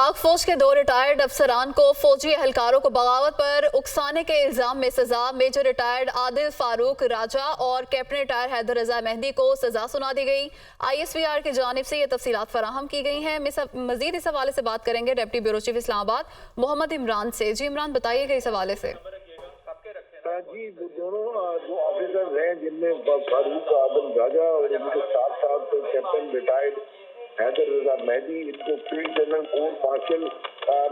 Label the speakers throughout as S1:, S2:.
S1: पाक फौज के 2 रिटायर्ड अफसरान को फौजी एहलकारों को बगावत पर उकसाने के इल्जाम में सजा। मेजर रिटायर्ड आदिल फारूक राजा और कैप्टन रिटायर्ड हैदर रजा मेहदी को सजा सुना दी गई। ISPR की जानिब से ये तफसीलात फराहम की गई हैं। मजीद इस हवाले से बात करेंगे deputy bureau chief Islamabad Mohammad Imran से। जी इमरान, बताइएगा इस हवाले से।
S2: जी, दोनों जो ऑफिसर हैं जिनमें फारूक आदिल राजा और इनके साथ साथ कैप्टन रिटायर्ड हैदर रजा मेहदी, इनको फील्ड जनरल कोर्ट मार्शल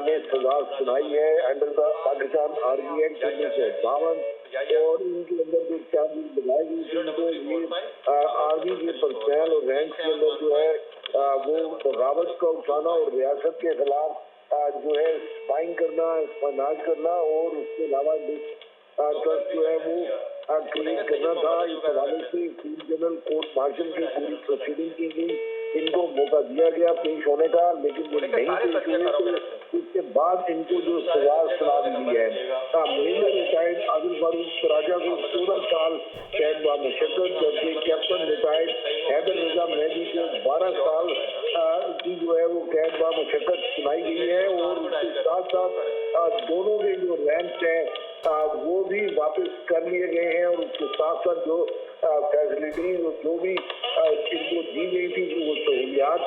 S2: ने सजा सुनाई है under the Pakistan army act 1952। और इनके अंदर जो चार्जेस लगाए गए थे उनको ये आर्मी के पर्सनल और रैंक के अंदर जो है वो बगावत का उठाना और रियासत के खिलाफ जो है स्पाइंग करना, स्पनाज करना और उसके अलावा ट्रस्ट जो है वो क्रिएट करना था। इस हवाले से फील्ड जनरल कोर्ट मार्शल की पूरी प्रोसीडिंग की गई। इनको मौका दिया गया पेश होने का, लेकिन वो नहीं पेश हुए तो उसके बाद इनको जो सजा सुना दी है। मेजर रिटायर्ड आदिल फारूक राजा को 14 साल कैद बा मुशक्कत, जबकि कैप्टन रिटायर्ड हैदर रजा मेहदी को 12 साल की जो है वो कैद बा मुशक्कत सुनाई गई है। और उसके साथ साथ दोनों के जो रैंक है वो भी वापस कर लिए गए हैं। और उसके साथ साथ जो फैसिलिटी जो भी इनको दी गई थी, जो सहूलियात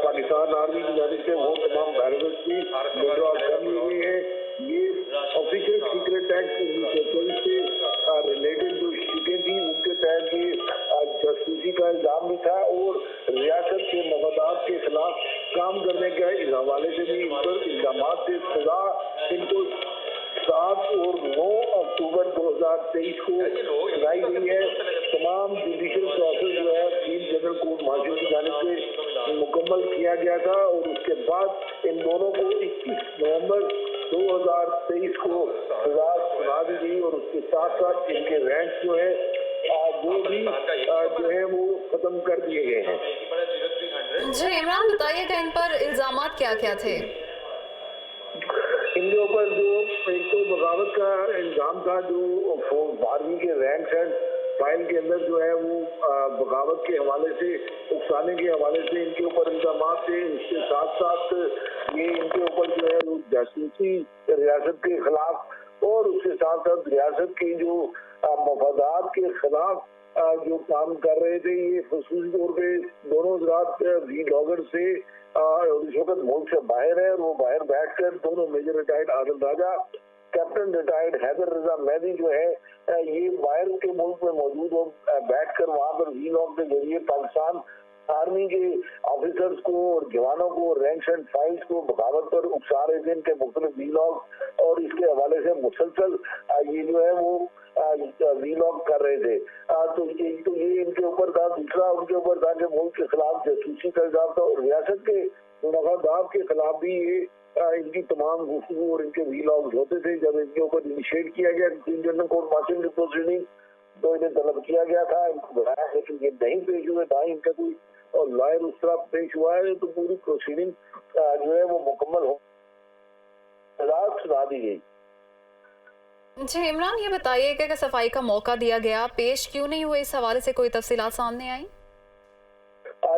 S2: पाकिस्तान आर्मी की जानिब से, वो तमाम बैरियर्स की विड्रॉ कर ली गई है। ये ऑफिशियल सीक्रेट एक्ट 1924 से रिलेटेड जो शिकें थी उनके तहत ये जासूसी का इल्जाम भी था और रियासत के मफादात के खिलाफ काम करने के हवाले से भी इन पर इल्जाम से सजा इनको 7 और 9 अक्टूबर 2023 को सुनाई गई है। तमाम जुडिशियल प्रोसेस जो है फील्ड जनरल कोर्ट मार्शल की जानिब से मुकम्मल किया गया था और उसके बाद इन दोनों को 21 नवंबर 2023 को सजा सुना दी गई। और उसके साथ साथ इनके रैंक जो है वो भी जो है वो खत्म कर दिए गए हैं।
S1: जी इमरान, बताइएगा इन पर इल्जामात क्या क्या थे?
S2: इनके ऊपर जो एक तो बगावत का इल्जाम था, जो आर्मी के रैंक एंड फाइल के अंदर जो है वो बगावत के हवाले से, उकसाने के हवाले से इनके ऊपर इल्जाम थे। इसके साथ साथ ये इनके ऊपर जो है वो जासूसी रियासत के खिलाफ और उसके साथ साथ रियासत की जो मफादात के खिलाफ जो काम कर रहे थे, ये खसूसी तौर पे दोनों हजरात वीलॉगर से इस वक्त मुल्क से बाहर है और वो बाहर बैठकर दोनों मेजर रिटायर्ड आदिल राजा, कैप्टन रिटायर्ड हैदर रजा मेहदी जो है ये बाहर के मुल्क में मौजूद हो बैठकर वहाँ पर वीलॉग के जरिए पाकिस्तान आर्मी के ऑफिसर्स को और जवानों को रैंक्स एंड फाइल्स को बगावत पर उकसा रहे थे। इनके मुख्तलिफ वीलॉग और इसके हवाले से मुसलसल ये जो है वो वीलॉग कर रहे थे। तो ये इनके ऊपर था। दूसरा उनके ऊपर था कि मुल्क के खिलाफ जासूसी का इल्जाम था और रियासत के मफादात के खिलाफ भी ये इनकी तमाम गुफ्तगू और इनके वीलॉग होते थे। जब इनके ऊपर इनिशिएट किया गया फील्ड जनरल कोर्ट मार्शल की प्रोसीडिंग, तो इन्हें तलब किया गया था, इनको बुलाया, लेकिन ये नहीं पेश हुए, ना इनका कोई और लॉयर उस तरह पेश हुआ है। तो पूरी प्रोसीडिंग जो है वो मुकम्मल हो सुना दी गई।
S1: जी इमरान, ये बताइएगा कि सफाई का मौका दिया गया, पेश क्यों नहीं हुए, इस हवाले से कोई तफसीलात सामने आई?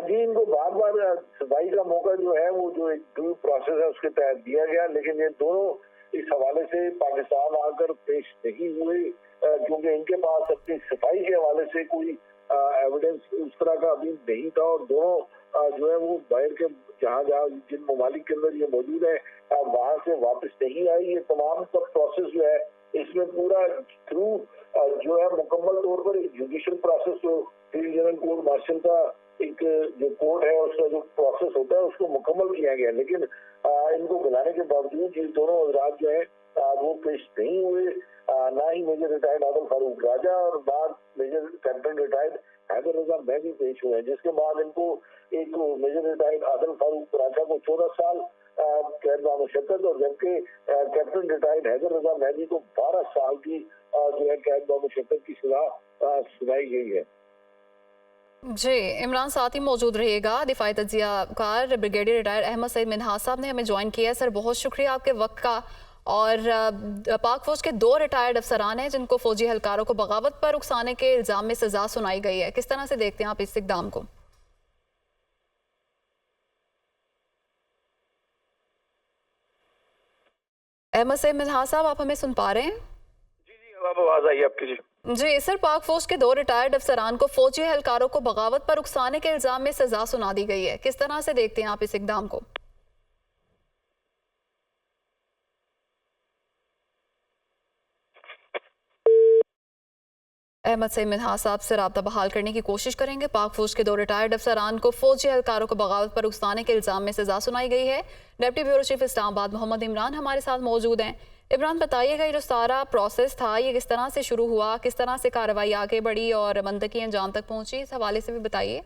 S2: जी, इनको बार बार सफाई का मौका जो है वो जो एक ड्यू प्रोसेस है उसके तहत दिया गया, लेकिन ये दोनों इस हवाले से पाकिस्तान आकर पेश नहीं हुए क्योंकि इनके पास अपनी सफाई के हवाले से कोई एविडेंस उस तरह का अभी नहीं था। और दोनों जो है वो बाहर के जहाँ जिन ममालिक के अंदर ये मौजूद है वहाँ से वापस नहीं आई। ये तमाम सब प्रोसेस जो है इसमें पूरा थ्रू जो है मुकम्मल तौर पर जुडिशियल प्रोसेस, जो फील्ड जनरल कोर्ट मार्शल का एक जो कोर्ट है उसका जो प्रोसेस होता है उसको मुकम्मल किया गया। लेकिन इनको बुलाने के बावजूद ये दोनों हजरात जो है वो पेश नहीं हुए, ना ही मेजर रिटायर्ड आदिल फारूक राजा और बाद मेजर कैप्टन रिटायर्ड हैदर रजा मेहदी पेश हुए हैं, जिसके बाद इनको एक मेजर रिटायर्ड आदिल फारूक राजा को 14 साल कैद बा मुशक्कत और जबकि कैप्टन रिटायर्ड हैदर रजा मेहदी को 12 साल की जो है कैद बा मुशक्कत की सजा सुनाई गई है।
S1: जी इमरान, साथ ही मौजूद रहिएगा। दिफाई तज्जियाकार ब्रिगेडियर रिटायर अहमद सईद मिन्हाज साहब ने हमें ज्वाइन किया है। सर, बहुत शुक्रिया आपके वक्त का। और पाक फौज के 2 रिटायर्ड अफसरान हैं जिनको फौजी एहलकारों को बगावत पर उकसाने के इल्जाम में सजा सुनाई गई है। किस तरह से देखते हैं आप इस इक़दाम को? अहमद सईद मिन्हाज साहब, आप हमें सुन पा रहे हैं?
S3: जी जी, अब आवाज आई आपकी जी।
S1: जी सर, पाक फौज के 2 रिटायर्ड अफसरान को फौजी एहलकारों को बगावत पर उकसाने के इल्जाम में सजा सुना दी गई है। किस तरह से देखते हैं आप इस इकदाम को? अहमद सईद मिन्हाज साहब से राब्ता बहाल करने की कोशिश करेंगे। पाक फौज के 2 रिटायर्ड अफसरान को फौजी एहलकारों को बगावत पर उकसाने के इल्जाम में सजा सुनाई गई है। Deputy bureau chief Islamabad Mohammad Imran हमारे साथ मौजूद हैं। इमरान, बताइएगा ये जो सारा प्रोसेस था ये किस तरह से शुरू हुआ, किस तरह से कार्रवाई आगे बढ़ी और मंतकी अंजाम तक पहुंची, इस हवाले से भी बताइए।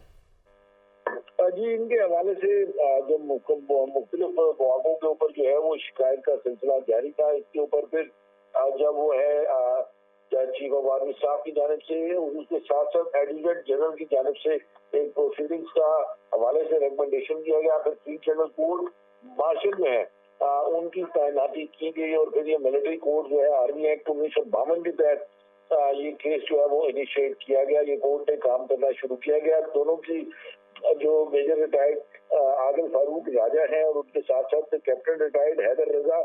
S2: जी, इनके हवाले से जो मुख्तलिफ विभागों के ऊपर जो है वो शिकायत का सिलसिला जारी था। इसके ऊपर फिर जब वो है चीफ ऑफ आर्मी स्टाफ की जानिब से, उसके साथ साथ एडवोकेट जनरल की जानिब से एक प्रोसीडिंग्स का हवाले से रिकमेंडेशन किया गया। फिर चीफ जनरल कोर्ट मार्शल जो है उनकी तैनाती की गई और फिर ये मिलिट्री कोर्ट जो है आर्मी एक्ट 1952 के तहत ये केस जो है वो इनिशिएट किया गया। ये कोर्ट ने काम करना शुरू किया गया। दोनों की जो मेजर रिटायर्ड आदिल फारूक राजा हैं और उनके साथ साथ कैप्टन रिटायर्ड हैदर रजा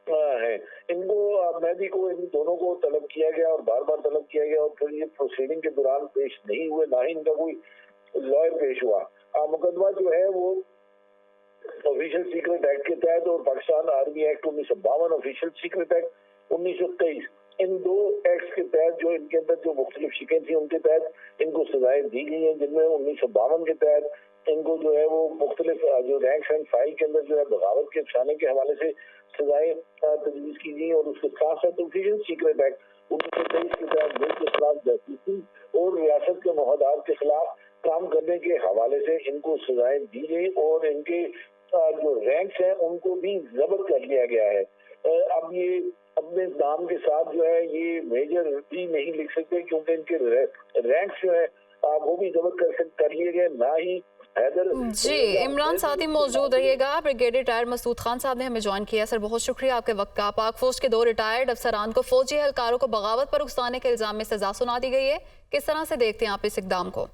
S2: है, इनको मेहदी को, इन दोनों को तलब किया गया और बार बार तलब किया गया और फिर ये प्रोसीडिंग के दौरान पेश नहीं हुए, ना ही इनका कोई लॉयर पेश हुआ। मुकदमा जो है वो ऑफिशियल सीक्रेट एक्ट के तहत और Pakistan army act 1952 official secret act 1923, इन दो एक्ट के तहत जो इनके अंदर जो मुख्तलिफ शिकें थी उनके तहत इनको सजाएं दी गई हैं, जिनमें 1952 के तहत इनको जो है वो मुख्तलिफ जो रैंक एंड फाइल के अंदर जो है बगावत के फसाने के हवाले से सजाएं तजवीज़ की गई और उसके साथ साथ ऑफिशियल सीक्रेट एक्ट 1923 के तहत मुल्क के खिलाफ जासूसी और रियासत के मुहदात के खिलाफ काम करने के हवाले से इनको सजाएं दी गई और इनके जो रैंक्स हैं उनको भी जब्त कर लिया गया है। अब ये अपने नाम के साथ जो है ये मेजर भी नहीं लिख सकते क्योंकि इनके रैंक्स जो है वो भी जब्त कर लिए गए, ना ही हैदर।
S1: जी इमरान, साथ ही मौजूद रहिएगा। ब्रिगेडियर रिटायर्ड मसूद खान साहब ने हमें ज्वाइन किया। सर, बहुत शुक्रिया आपके वक्त का। पाक फौज के 2 रिटायर्ड अफसरान को फौजी एहलकारों को बगावत पर उकसाने के इल्जाम में सजा सुना दी गई है। किस तरह से देखते हैं आप इस इकदाम को?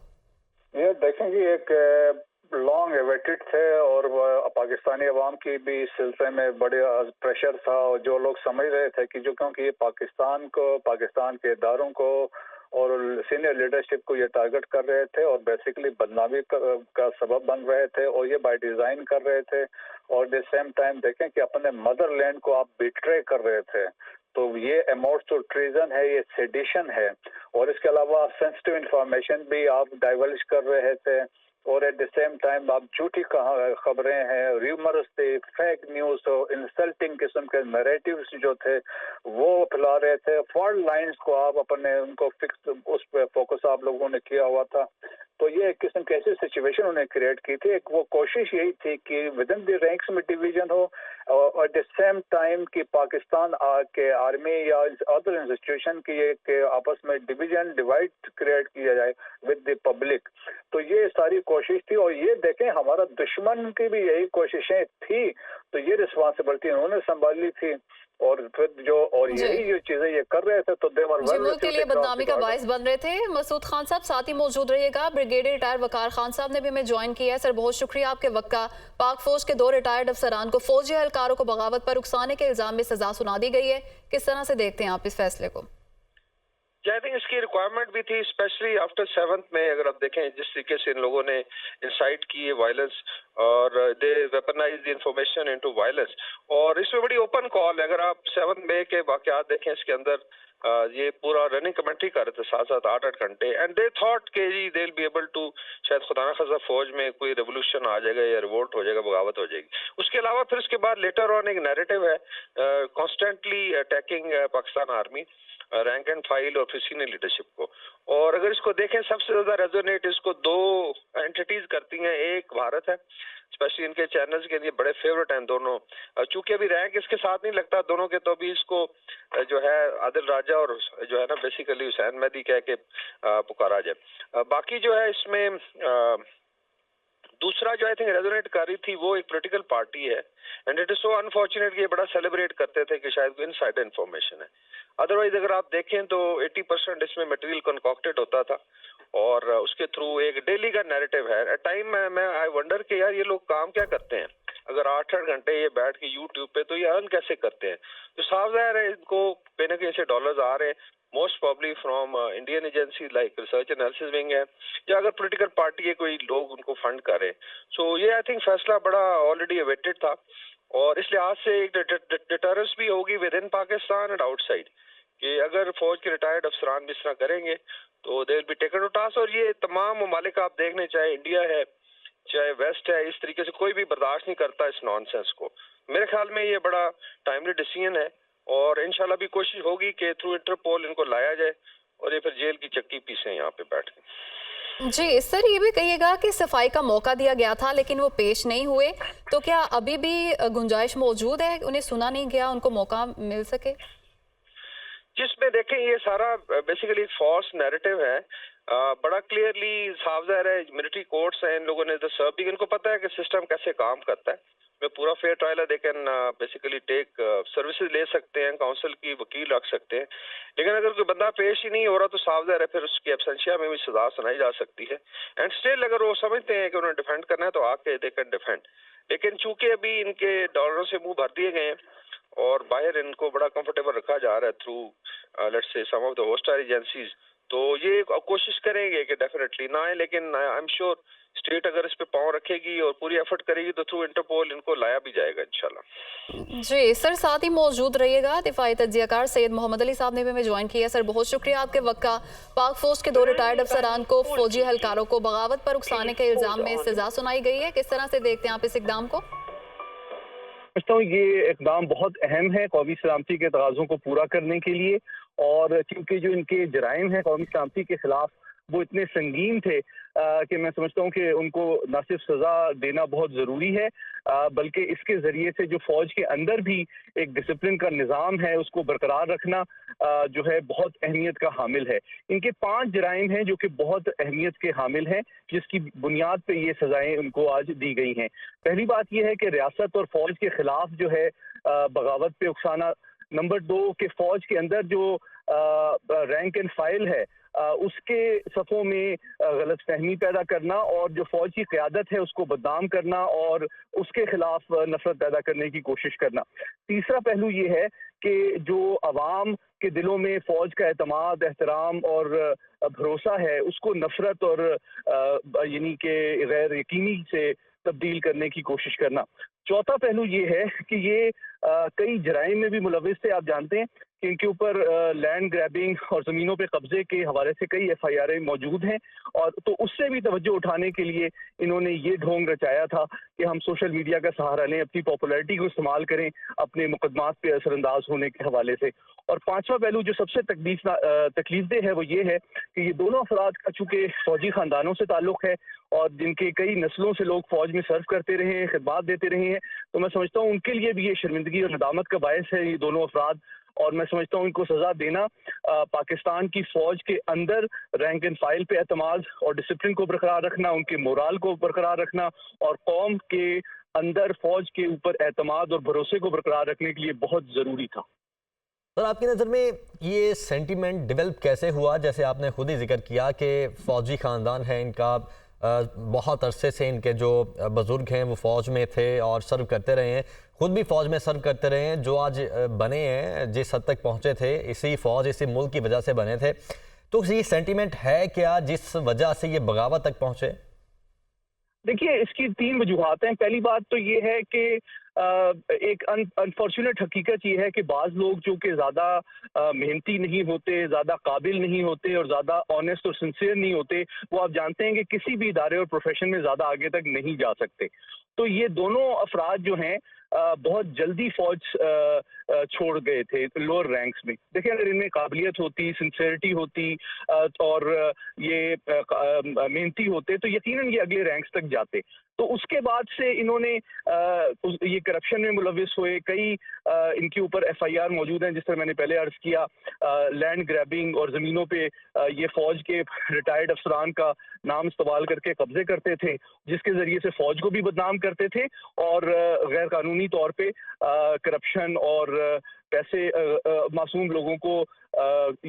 S3: ये देखेंगे एक लॉन्ग एवेटेड थे और पाकिस्तानी अवाम की भी इस सिलसिले में बड़े प्रेशर था और जो लोग समझ रहे थे कि जो क्योंकि ये पाकिस्तान को, पाकिस्तान के इदारों को और सीनियर लीडरशिप को ये टारगेट कर रहे थे और बेसिकली बदनामी का सबब बन रहे थे और ये बाय डिजाइन कर रहे थे और द सेम टाइम देखें कि अपने मदरलैंड को आप बिट्रे कर रहे थे, तो ये अमाउंट टू ट्रीजन है, ये सेडिशन है और इसके अलावा सेंसिटिव इंफॉर्मेशन भी आप डाइवर्ज कर रहे थे और एट द सेम टाइम आप झूठी खबरें हैं, र्यूमर्स थे, फेक न्यूज और इंसल्टिंग किस्म के नैरेटिव्स जो थे वो फैला रहे थे। फॉल्ट लाइंस को आप अपने उनको फिक्स उस पर फोकस आप लोगों ने किया हुआ था, तो ये एक किस्म की ऐसी सिचुएशन उन्हें क्रिएट की थी। एक वो कोशिश यही थी कि विद इन द रैंक्स में डिवीजन हो और एट द सेम टाइम कि पाकिस्तान के आर्मी या अदर इंस्टीट्यूशन की आपस में डिवीजन डिवाइड क्रिएट किया जाए विद द पब्लिक। तो ये सारी कोशिश थी और ये देखें हमारा दुश्मन की भी यही कोशिशें थी, तो ये रिस्पॉन्सिबिलिटी उन्होंने संभाली थी और फिर जो और यही जो चीजें ये कर रहे थे तो देवर
S1: मुल्क के लिए बदनामी का बायस बन रहे थे। मसूद खान साहब साथ ही मौजूद रहिएगा। ब्रिगेडियर रिटायर्ड वकार खान साहब ने भी हमें ज्वाइन किया है। सर, बहुत शुक्रिया आपके वक्त का। पाक फौज के 2 रिटायर्ड अफसरान को फौजी एहलकारों को बगावत पर उकसाने के इल्जाम में सजा सुना दी गई है। किस तरह से देखते हैं आप इस फैसले को?
S4: आई थिंक इसकी रिक्वायरमेंट भी थी, स्पेशली आफ्टर 7th में। अगर आप देखें जिस तरीके से इन लोगों ने इंसाइट की है वायलेंस और they weaponise the information into violence, और इसमें बड़ी ओपन कॉल है। अगर आप 7 मई के वाकयात देखें, इसके अंदर ये पूरा रनिंग कमेंट्री कर रहे थे 7-7 8-8 घंटे, एंड दे थॉट के जी they will be able to, शायद खुदा ना खासा फौज में कोई रेवोल्यूशन आ जाएगा या रिवोल्ट हो जाएगा, बगावत हो जाएगी। उसके अलावा फिर उसके बाद लेटर ऑन एक नैरेटिव है constantly attacking Pakistan army, rank and file और फिर सीनियर लीडरशिप को। और अगर इसको देखें सबसे ज्यादा रेजोनेट इसको 2 एंटिटीज करती हैं। एक भारत है, स्पेशली इनके चैनल्स के लिए बड़े फेवरेट हैं दोनों, चूंकि अभी रैंक इसके साथ नहीं लगता दोनों के, तो अभी इसको जो है आदिल राजा और जो है ना बेसिकली हुसैन मेहदी कह के पुकारा जाए। बाकी जो है इसमें दूसरा जो आई थिंक रेजोनेट कर रही थी वो एक पॉलिटिकल पार्टी है, and it is so unfortunate कि ये बड़ा सेलिब्रेट करते थे कि शायद इनसाइडर इन्फॉर्मेशन है। अदरवाइज अगर आप देखें तो 80% इसमें मटेरियल कंकॉक्टेड होता था और उसके थ्रू एक डेली का नैरेटिव है। एट टाइम मैं आई वंडर कि यार ये लोग काम क्या करते हैं। اگر 8-8 گھنٹے یہ بیٹھ کے یوٹیوب پہ، تو یہ ارن کیسے کرتے ہیں؟ تو صاف ظاہر ہے ان کو کہیں نہ کہیں سے ڈالرز آ رہے ہیں، most probably from Indian agency like research analysis wing ہے، یا اگر پولیٹیکل پارٹی کے کوئی لوگ ان کو فنڈ کریں. سو یہ آئی تھنک فیصلہ بڑا آلریڈی اویٹڈ تھا، اور اس لحاظ سے ایک ڈیٹرنس بھی ہوگی with in Pakistan and out side, کہ اگر فوج کے ریٹائرڈ افسران بھی اس طرح کریں گے تو they will be taken to task. اور یہ تمام ممالک آپ دیکھنے، چاہے انڈیا ہے چاہے ویسٹ ہے، اس طریقے سے کوئی بھی برداشت نہیں کرتا اس نان سینس کو. میرے خیال میں یہ بڑا ٹائملی ڈیسیژن ہے، اور انشاءاللہ بھی کوشش ہوگی کہ تھرو انٹرپول ان کو لایا جائے اور یہ پھر جیل کی چکی پیسیں یہاں پہ بیٹھ کے.
S1: جی سر، یہ بھی کہیے گا کہ صفائی کا موقع دیا گیا تھا لیکن وہ پیش نہیں ہوئے، تو کیا ابھی بھی گنجائش موجود ہے انہیں سنا نہیں گیا، ان کو موقع مل سکے؟
S4: جس میں دیکھیں یہ سارا بیسیکلی ایک فالس نیریٹو ہے، بڑا کلیئرلی صاف ظاہر ہے ملٹری کورٹس ہیں، ان لوگوں نے سرو بھی، ان کو پتہ ہے کہ سسٹم کیسے کام کرتا ہے. میں پورا فیئر ٹرائل ہے، they can basically take services لے سکتے ہیں، کاؤنسل کی وکیل رکھ سکتے ہیں، لیکن اگر کوئی بندہ پیش ہی نہیں ہو رہا تو صاف ظاہر ہے پھر اس کی ایبسنشیا میں بھی سزا سنائی جا سکتی ہے. اینڈ اسٹل اگر وہ سمجھتے ہیں کہ انہیں ڈیفینڈ کرنا ہے تو آ کے دے کین ڈیفینڈ. لیکن چونکہ ابھی ان کے ڈالروں سے منہ بھر دیے گئے ہیں اور باہر ان کو بڑا کمفرٹیبل رکھا جا رہا ہے through let's say some of the hostile agencies, تو یہ کوشش کریں گے کہ ڈیفینیٹلی نہ آئے، لیکن آئی ایم شیور اسٹیٹ اگر اس پہ پاؤں رکھے گی اور پوری ایفرٹ کرے گی تو تھرو انٹرپول ان کو لایا بھی جائے گا انشاءاللہ.
S1: جی سر، ساتھ ہی موجود رہیے گا. دفاعی تجزیہ کار سید محمد علی صاحب نے بھی ہمیں جوائن کیا. سر بہت شکریہ آپ کے وقت کا. پاک فوج کے 2 ریٹائرڈ افسران کو فوجی اہلکاروں کو بغاوت پر اکسانے کے الزام میں سزا سنائی گئی ہے، کس طرح سے دیکھتے ہیں آپ اس اقدام کو؟
S5: سمجھتا ہوں یہ اقدام بہت اہم ہے قومی سلامتی کے تقاضوں کو پورا کرنے کے لیے، اور کیونکہ جو ان کے جرائم ہیں قومی سلامتی کے خلاف وہ اتنے سنگین تھے کہ میں سمجھتا ہوں کہ ان کو نہ صرف سزا دینا بہت ضروری ہے بلکہ اس کے ذریعے سے جو فوج کے اندر بھی ایک ڈسپلن کا نظام ہے اس کو برقرار رکھنا جو ہے بہت اہمیت کا حامل ہے. ان کے 5 جرائم ہیں جو کہ بہت اہمیت کے حامل ہیں، جس کی بنیاد پہ یہ سزائیں ان کو آج دی گئی ہیں. پہلی بات یہ ہے کہ ریاست اور فوج کے خلاف جو ہے بغاوت پہ اکسانا. نمبر 2 کہ فوج کے اندر جو رینک اینڈ فائل ہے اس کے صفوں میں غلط فہمی پیدا کرنا اور جو فوج کی قیادت ہے اس کو بدنام کرنا اور اس کے خلاف نفرت پیدا کرنے کی کوشش کرنا. تیسرا پہلو یہ ہے کہ جو عوام کے دلوں میں فوج کا اعتماد، احترام اور بھروسہ ہے اس کو نفرت اور یعنی کہ غیر یقینی سے تبدیل کرنے کی کوشش کرنا. چوتھا پہلو یہ ہے کہ یہ کئی جرائم میں بھی ملوث تھے. آپ جانتے ہیں کہ ان کے اوپر لینڈ گریبنگ اور زمینوں پہ قبضے کے حوالے سے کئی ایف آئی آر موجود ہیں، اور تو اس سے بھی توجہ اٹھانے کے لیے انہوں نے یہ ڈھونگ رچایا تھا کہ ہم سوشل میڈیا کا سہارا لیں، اپنی پاپولیرٹی کو استعمال کریں اپنے مقدمات پہ اثر انداز ہونے کے حوالے سے. اور پانچواں پہلو جو سب سے تکلیف دہ ہے وہ یہ ہے کہ یہ دونوں افراد کا چونکہ فوجی خاندانوں سے تعلق ہے اور جن کے کئی نسلوں سے لوگ فوج میں سرو کرتے رہے ہیں، خدمات دیتے رہے ہیں، تو میں سمجھتا ہوں ان کے لیے بھی یہ شرمندگی اور ندامت کا باعث ہے یہ دونوں افراد. اور میں سمجھتا ہوں ان کو سزا دینا پاکستان کی فوج کے اندر رینک اینڈ فائل پہ اعتماد اور ڈسپلن کو برقرار رکھنا، ان کے مورال کو برقرار رکھنا اور قوم کے اندر فوج کے اوپر اعتماد اور بھروسے کو برقرار رکھنے کے لیے بہت ضروری تھا.
S6: سر آپ کی نظر میں یہ سینٹیمنٹ ڈیولپ کیسے ہوا؟ جیسے آپ نے خود ہی ذکر کیا کہ فوجی خاندان ہے ان کا، بہت عرصے سے ان کے جو بزرگ ہیں وہ فوج میں تھے اور سرو کرتے رہے ہیں، خود بھی فوج میں سرو کرتے رہے ہیں، جو آج بنے ہیں جس حد تک پہنچے تھے اسی فوج اسی ملک کی وجہ سے بنے تھے. تو یہ سینٹیمنٹ ہے کیا جس وجہ سے یہ بغاوت تک پہنچے؟
S5: دیکھیے اس کی 3 وجوہات ہیں. پہلی بات تو یہ ہے کہ ایک انفارچونیٹ حقیقت یہ ہے کہ بعض لوگ جو کہ زیادہ محنتی نہیں ہوتے، زیادہ قابل نہیں ہوتے اور زیادہ آنیسٹ اور سنسیئر نہیں ہوتے، وہ آپ جانتے ہیں کہ کسی بھی ادارے اور پروفیشن میں زیادہ آگے تک نہیں جا سکتے. تو یہ دونوں افراد جو ہیں بہت جلدی فوج چھوڑ گئے تھے لوور رینکس میں. دیکھیں اگر ان میں قابلیت ہوتی، سنسیئرٹی ہوتی اور یہ محنتی ہوتے تو یقیناً یہ اگلے رینکس تک جاتے. تو اس کے بعد سے انہوں نے یہ کرپشن میں ملوث ہوئے، کئی ان کے اوپر ایف آئی آر موجود ہیں، جس طرح میں نے پہلے عرض کیا لینڈ گریبنگ اور زمینوں پہ یہ فوج کے ریٹائرڈ افسران کا نام استعمال کر کے قبضے کرتے تھے، جس کے ذریعے سے فوج کو بھی بدنام کرتے تھے اور غیر قانونی अंदरूनी तौर पे करप्शन और पैसे मासूम लोगों को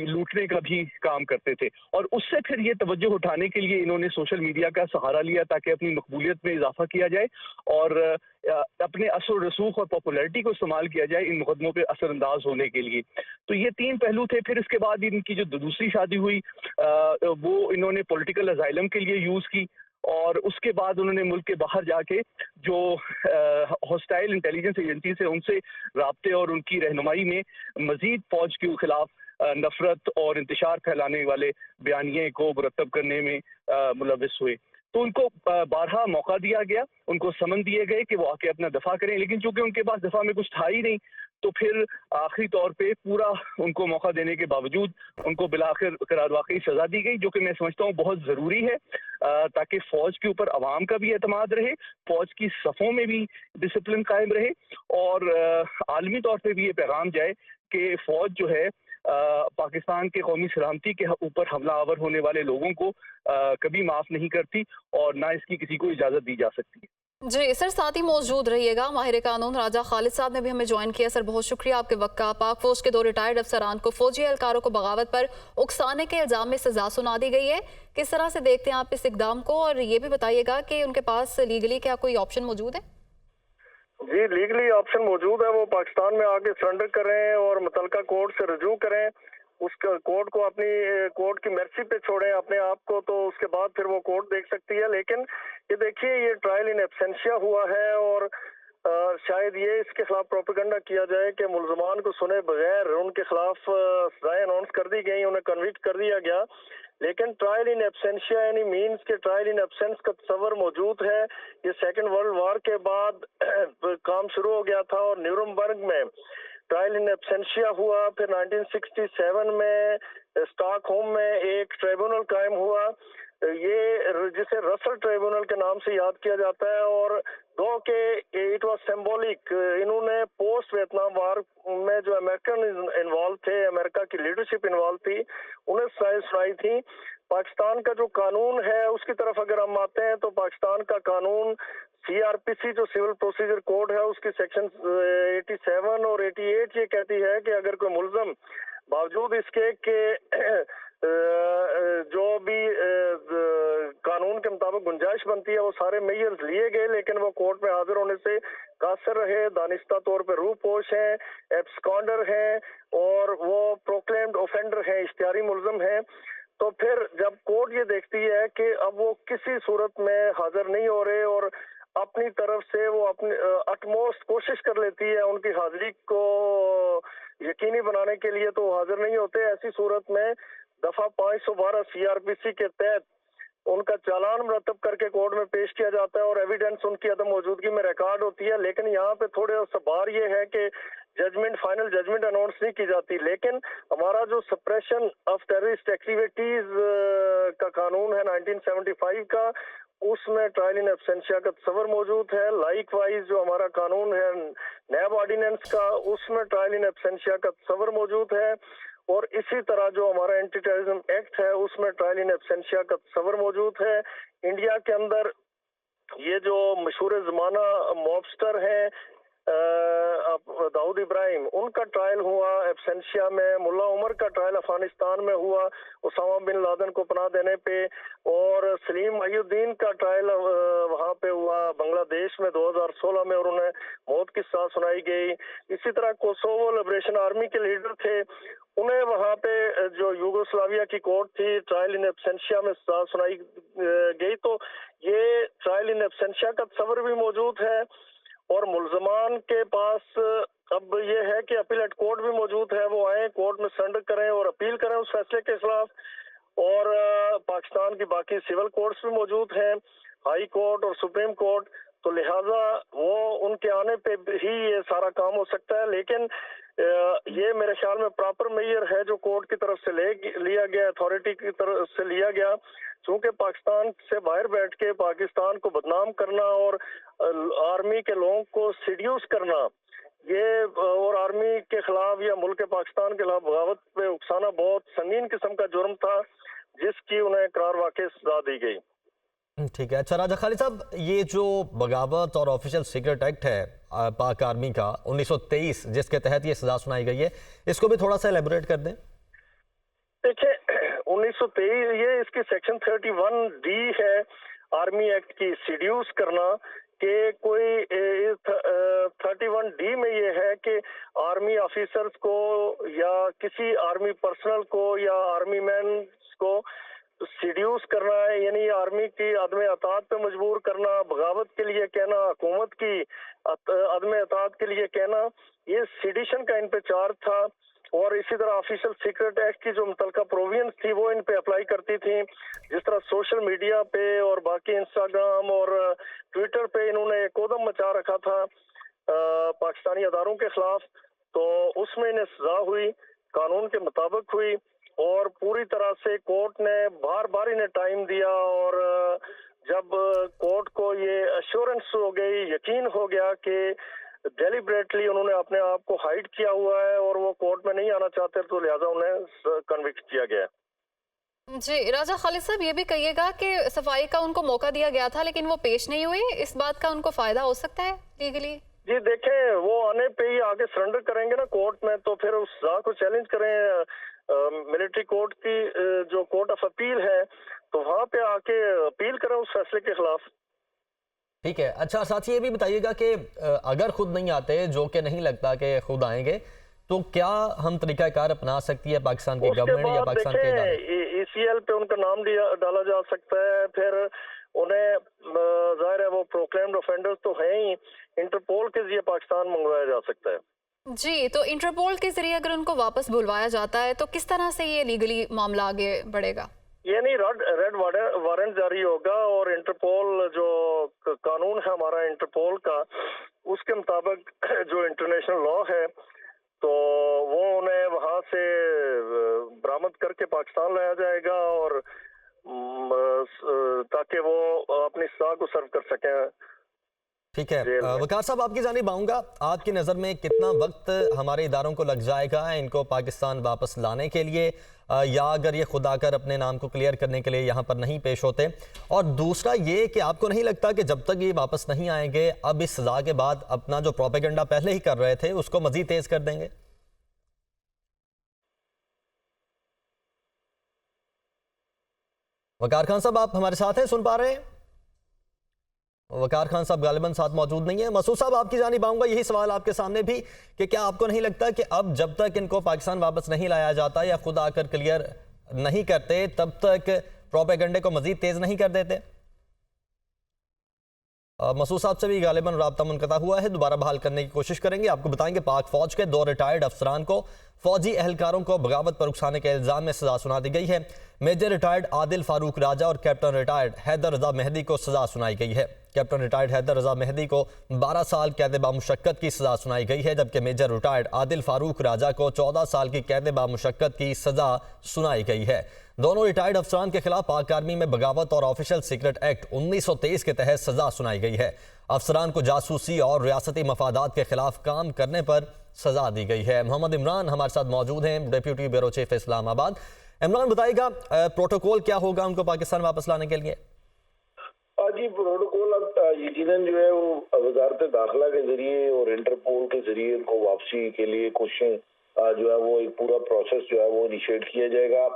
S5: लूटने का भी काम करते थे। और उससे फिर ये तवज्जो उठाने के लिए इन्होंने सोशल मीडिया का सहारा लिया ताकि अपनी मकबूलियत में इजाफा किया जाए और अपने असर रसूख और पॉपुलैरिटी को इस्तेमाल किया जाए इन मुकदमों पे असरअंदाज होने के लिए। तो ये 3 पहलू थे। फिर इसके बाद इनकी जो दूसरी शादी हुई वो इन्होंने पॉलिटिकल अजाइलम के लिए यूज़ की और उसके बाद उन्होंने मुल्क के बाहर जाके जो हॉस्टाइल इंटेलिजेंस एजेंसी से उनसे राब्ते और उनकी रहनुमाई में मजीद फौज के खिलाफ नफरत और इंतशार फैलाने वाले बयानिए को मुरतब करने में मुलविस हुए। तो उनको बारहा मौका दिया गया, उनको समन दिए गए कि वो आके अपना दफा करें, लेकिन चूंकि उनके पास दफा में कुछ था ही नहीं तो फिर आखिरी तौर पे पूरा उनको मौका देने के बावजूद उनको बिलाखिर करार वाकई सजा दी गई, जो कि मैं समझता हूँ बहुत ज़रूरी है ताकि फ़ौज के ऊपर अवाम का भी एतमाद रहे, फ़ौज की सफ़ों में भी डिसिप्लिन कायम रहे और आलमी तौर पे भी ये पैगाम जाए कि फ़ौज जो है पाकिस्तान के कौमी सलामती के ऊपर हमला आवर होने वाले लोगों को कभी माफ़ नहीं करती और ना इसकी किसी को इजाज़त दी जा सकती है।
S1: जी सर, साथ ही मौजूद रहिएगा। माहिर कानून राजा खालिद साहब ने भी हमें ज्वाइन किया। सर बहुत शुक्रिया आपके वक्त का। पाक फौज के 2 रिटायर्ड अफसरान को फौजी एहलकारों को बगावत पर उकसाने के इल्जाम में सजा सुना दी गई है। किस तरह से देखते हैं आप इस इकदाम को, और ये भी बताइएगा कि उनके पास लीगली क्या कोई ऑप्शन मौजूद है?
S7: जी, लीगली ऑप्शन मौजूद है। वो पाकिस्तान में आके सरेंडर करें और मुतलका कोर्ट से रजू करें, उसका कोर्ट को अपनी कोर्ट की मर्जी पे छोड़ें अपने आप को, तो उसके बाद फिर वो कोर्ट देख सकती है। लेकिन ये देखिए, ये ट्रायल इन एब्सेंशिया हुआ है और शायद ये इसके खिलाफ प्रोपेगेंडा किया जाए कि मुल्ज़मान को सुने बगैर उनके खिलाफ सजाएं अनाउंस कर दी गई, उन्हें कन्विक्ट कर दिया गया। लेकिन ट्रायल इन एब्सेंशिया यानी मीन्स के ट्रायल इन एब्सेंस का तस्वर मौजूद है। ये सेकेंड वर्ल्ड वॉर के बाद काम शुरू हो गया था और न्यूरमबर्ग में ट्रायल इन एब्सेंशिया हुआ। फिर 1967 में स्टॉकहोम में एक ट्रिब्यूनल कायम हुआ, ये जिसे रसल ट्रिब्यूनल के नाम से याद किया जाता है। और दो के इट वाज सिंबॉलिक, इन्होंने पोस्ट वियतनाम वार में जो अमेरिकन इन्वॉल्व थे, अमेरिका की लीडरशिप इन्वॉल्व थी, उन्हें सजाएं सुनाई थी। पाकिस्तान का जो कानून है उसकी तरफ अगर हम आते हैं तो पाकिस्तान का कानून CRPC जो सिविल प्रोसीजर कोड है उसकी सेक्शन 87 और 88 ये कहती है कि अगर कोई मुल्ज़म बावजूद इसके कि जो भी कानून के मुताबिक गुंजाइश बनती है वो सारे मेजर्स लिए गए, लेकिन वो कोर्ट में हाजिर होने से कासर रहे, दानिस्ता तौर पे रूपोश हैं, एब्सकॉन्डर हैं और वो प्रोक्लेम्ड ऑफेंडर हैं, इश्तिहारी मुल्ज़म हैं, तो फिर जब कोर्ट ये देखती है कि अब वो किसी सूरत में हाजिर नहीं हो रहे और अपनी तरफ से वो अपनी अटमोस्ट कोशिश कर लेती है उनकी हाजिरी को यकीनी बनाने के लिए, तो हाजिर नहीं होते। ऐसी सूरत में दफा 512 CRPC के तहत उनका चालान मरतब करके कोर्ट में पेश किया जाता है और एविडेंस उनकी अदम मौजूदगी में रिकॉर्ड होती है। लेकिन यहाँ पे थोड़े सा बार ये है कि जजमेंट, फाइनल जजमेंट अनाउंस नहीं की जाती। लेकिन हमारा जो सप्रेशन ऑफ टेररिस्ट एक्टिविटीज का कानून है 1975 का, उसमें ट्रायल इन एब्सेंशिया का तस्वर मौजूद है। लाइक वाइज जो हमारा कानून है नैब ऑर्डिनेंस का, उसमें ट्रायल इन एब्सेंशिया का तस्वर मौजूद है। और इसी तरह जो हमारा एंटी टेररिज्म एक्ट है उसमें ट्रायल इन एब्सेंशिया का तस्वर मौजूद है। इंडिया के अंदर ये जो मशहूर ज़माना मॉबस्टर हैं दाऊद इब्राहिम, उनका ट्रायल हुआ एब्सेंशिया में। मुल्ला उमर का ट्रायल अफगानिस्तान में हुआ उसामा बिन लादेन को पनाह देने पे, और सलीम अय्युद्दीन का ट्रायल वहाँ पे हुआ बांग्लादेश में 2016 में और उन्हें मौत की सजा सुनाई गई। इसी तरह कोसोवो लिबरेशन आर्मी के लीडर थे, उन्हें वहाँ पे जो यूगोस्लाविया की कोर्ट थी ट्रायल इन एब्सेंशिया में सजा सुनाई गई। तो ये ट्रायल इन एब्सेंशिया का तस्वर भी मौजूद है और मुल्ज़मान के पास अब ये है कि अपीलेट कोर्ट भी मौजूद है, वो आए कोर्ट में सरेंडर करें और अपील करें उस फैसले के खिलाफ। और पाकिस्तान की बाकी सिविल कोर्ट्स भी मौजूद हैं, हाई कोर्ट और सुप्रीम कोर्ट, तो लिहाजा वो उनके आने पे ही ये सारा काम हो सकता है। लेकिन ये मेरे ख्याल में प्रॉपर मेजर है जो कोर्ट की तरफ से लिया गया, अथॉरिटी की तरफ से लिया गया। चूंकि पाकिस्तान से बाहर बैठ के पाकिस्तान को बदनाम करना और आर्मी के लोगों को सीड्यूस करना, ये और आर्मी के खिलाफ या मुल्क पाकिस्तान के खिलाफ बगावत पे उकसाना बहुत संगीन किस्म का जुर्म था, जिसकी उन्हें करार वाकई सजा दी गई।
S6: ठीक है। अच्छा राजा खालिद साहब, ये जो बगावत और ऑफिशियल सीक्रेट एक्ट है पाक आर्मी का 1923 जिसके तहत ये सजा सुनाई गई है, इसको भी थोड़ा सा एलेबोरेट कर दें।
S7: देखिए 1923 ये इसकी सेक्शन 31D है आर्मी एक्ट की, सीड्यूस करना कि कोई 31D में ये है कि आर्मी ऑफिसर्स को या किसी आर्मी पर्सनल को या आर्मी मैन को सीड्यूस करना है, यानी आर्मी की अदम अतात पे मजबूर करना, बगावत के लिए कहना, हुकूमत की अदम अतात के लिए कहना, ये सीडिशन का इन पे चार्ज था। और इसी तरह ऑफिशियल सीक्रेट एक्ट की जो मुतलका प्रोविजंस थी वो इन पे अप्लाई करती थी। जिस तरह सोशल मीडिया पे और बाकी इंस्टाग्राम और ट्विटर पे इन्होंने कोदम मचा रखा था पाकिस्तानी अदारों के खिलाफ, तो उसमें इन्हें सजा हुई, कानून के मुताबिक हुई। और पूरी तरह से कोर्ट ने बार बार इन्हें टाइम दिया, और जब कोर्ट को ये अश्योरेंस हो गई, यकीन हो गया कि डेलिबरेटली उन्होंने अपने आप को हाइड किया हुआ है और वो कोर्ट में नहीं आना चाहते, तो लिहाजा उन्हें कन्विक्ट किया गया।
S1: जी राजा खालिद साहब, ये भी कहिएगा कि सफाई का उनको मौका दिया गया था लेकिन वो पेश नहीं हुए, इस बात का उनको फायदा हो सकता है लीगली?
S7: जी देखें, वो आने पे ही आगे सरेंडर करेंगे ना कोर्ट में, तो फिर उस सजा को चैलेंज करें मिलिट्री कोर्ट की जो कोर्ट ऑफ अपील है, तो वहां पे आके अपील करें उस फैसले के खिलाफ।
S6: ठीक है। अच्छा साथ ही ये भी बताइएगा कि अगर खुद नहीं आते, जो कि नहीं लगता कि खुद आएंगे, तो क्या हम तरीकाकार अपना सकती है पाकिस्तान की गवर्नमेंट या पाकिस्तान के इदारे?
S7: ECL पे उनका नाम डाला जा सकता है, फिर उन्हें जाहिर है वो प्रोक्लेम्ड ऑफेंडर्स तो हैं ही, इंटरपोल के जरिए पाकिस्तान मंगवाया जा सकता है।
S1: जी, तो इंटरपोल के जरिए अगर उनको वापस बुलवाया जाता है तो किस तरह से ये लीगली मामला आगे बढ़ेगा?
S7: ये नहीं, रेड वारंट जारी होगा और इंटरपोल जो कानून है हमारा इंटरपोल का, उसके मुताबिक जो इंटरनेशनल लॉ है, तो वो उन्हें वहां से बरामद करके पाकिस्तान लाया जाएगा, और ताकि वो अपनी सजा को सर्व कर सकें।
S6: ठीक है। वकार साहब, आपकी जानिब आऊंगा, आपकी नज़र में कितना वक्त हमारे इदारों को लग जाएगा इनको पाकिस्तान वापस लाने के लिए, या अगर ये खुद आकर अपने नाम को क्लियर करने के लिए यहाँ पर नहीं पेश होते? और दूसरा ये कि आपको नहीं लगता कि जब तक ये वापस नहीं आएंगे, अब इस सजा के बाद अपना जो प्रोपेगेंडा पहले ही कर रहे थे उसको मजीद तेज कर देंगे? वकार खान साहब, आप हमारे साथ हैं, सुन पा रहे हैं? वकार खान साहब गालिबन साथ मौजूद नहीं है। मसूद साहब, आपकी जानिब आऊंगा, यही सवाल आपके सामने भी कि क्या आपको नहीं लगता कि अब जब तक इनको पाकिस्तान वापस नहीं लाया जाता या खुद आकर क्लियर नहीं करते, तब तक प्रोपेगेंडे को मजीद तेज नहीं कर देते? मसूद साहब से भी गालिबन राब्ता मुनक़ता हुआ है, दोबारा बहाल करने की कोशिश करेंगे। आपको बताएंगे पाक फौज के 2 रिटायर्ड अफसरान को, फौजी एहलकारों को बगावत पर उकसाने के इल्ज़ाम में सजा सुना दी गई है। मेजर रिटायर्ड आदिल फारूक राजा और कैप्टन रिटायर्ड हैदर रजा मेहदी को सजा सुनाई गई है। कैप्टन रिटायर्ड हैदर रजा मेहदी को 12 साल कैद बामुशक्कत की सजा सुनाई गई है, जबकि मेजर रिटायर्ड आदिल फारूक राजा को 14 साल की कैद बामुशक्कत की सजा सुनाई गई है। दोनों रिटायर्ड अफसरान के खिलाफ पाक आर्मी में बगावत और ऑफिशियल सीक्रेट एक्ट 1923 के तहत सजा सुनाई गई है। अफसरान को जासूसी और रियासती मफादात के खिलाफ काम करने पर सजा दी गई है। मोहम्मद इमरान हमारे साथ मौजूद हैं, deputy bureau chief Islamabad. Imran, बताइएगा प्रोटोकॉल क्या होगा उनको पाकिस्तान वापस लाने के लिए?
S2: जी, प्रोटोकॉल अब यकीनन जो है वो वजारत दाखिला के जरिए और इंटरपोल के जरिए उनको वापसी के लिए कोशिशें जो है वो एक पूरा प्रोसेस जो है वो इनिशिएट किया जाएगा।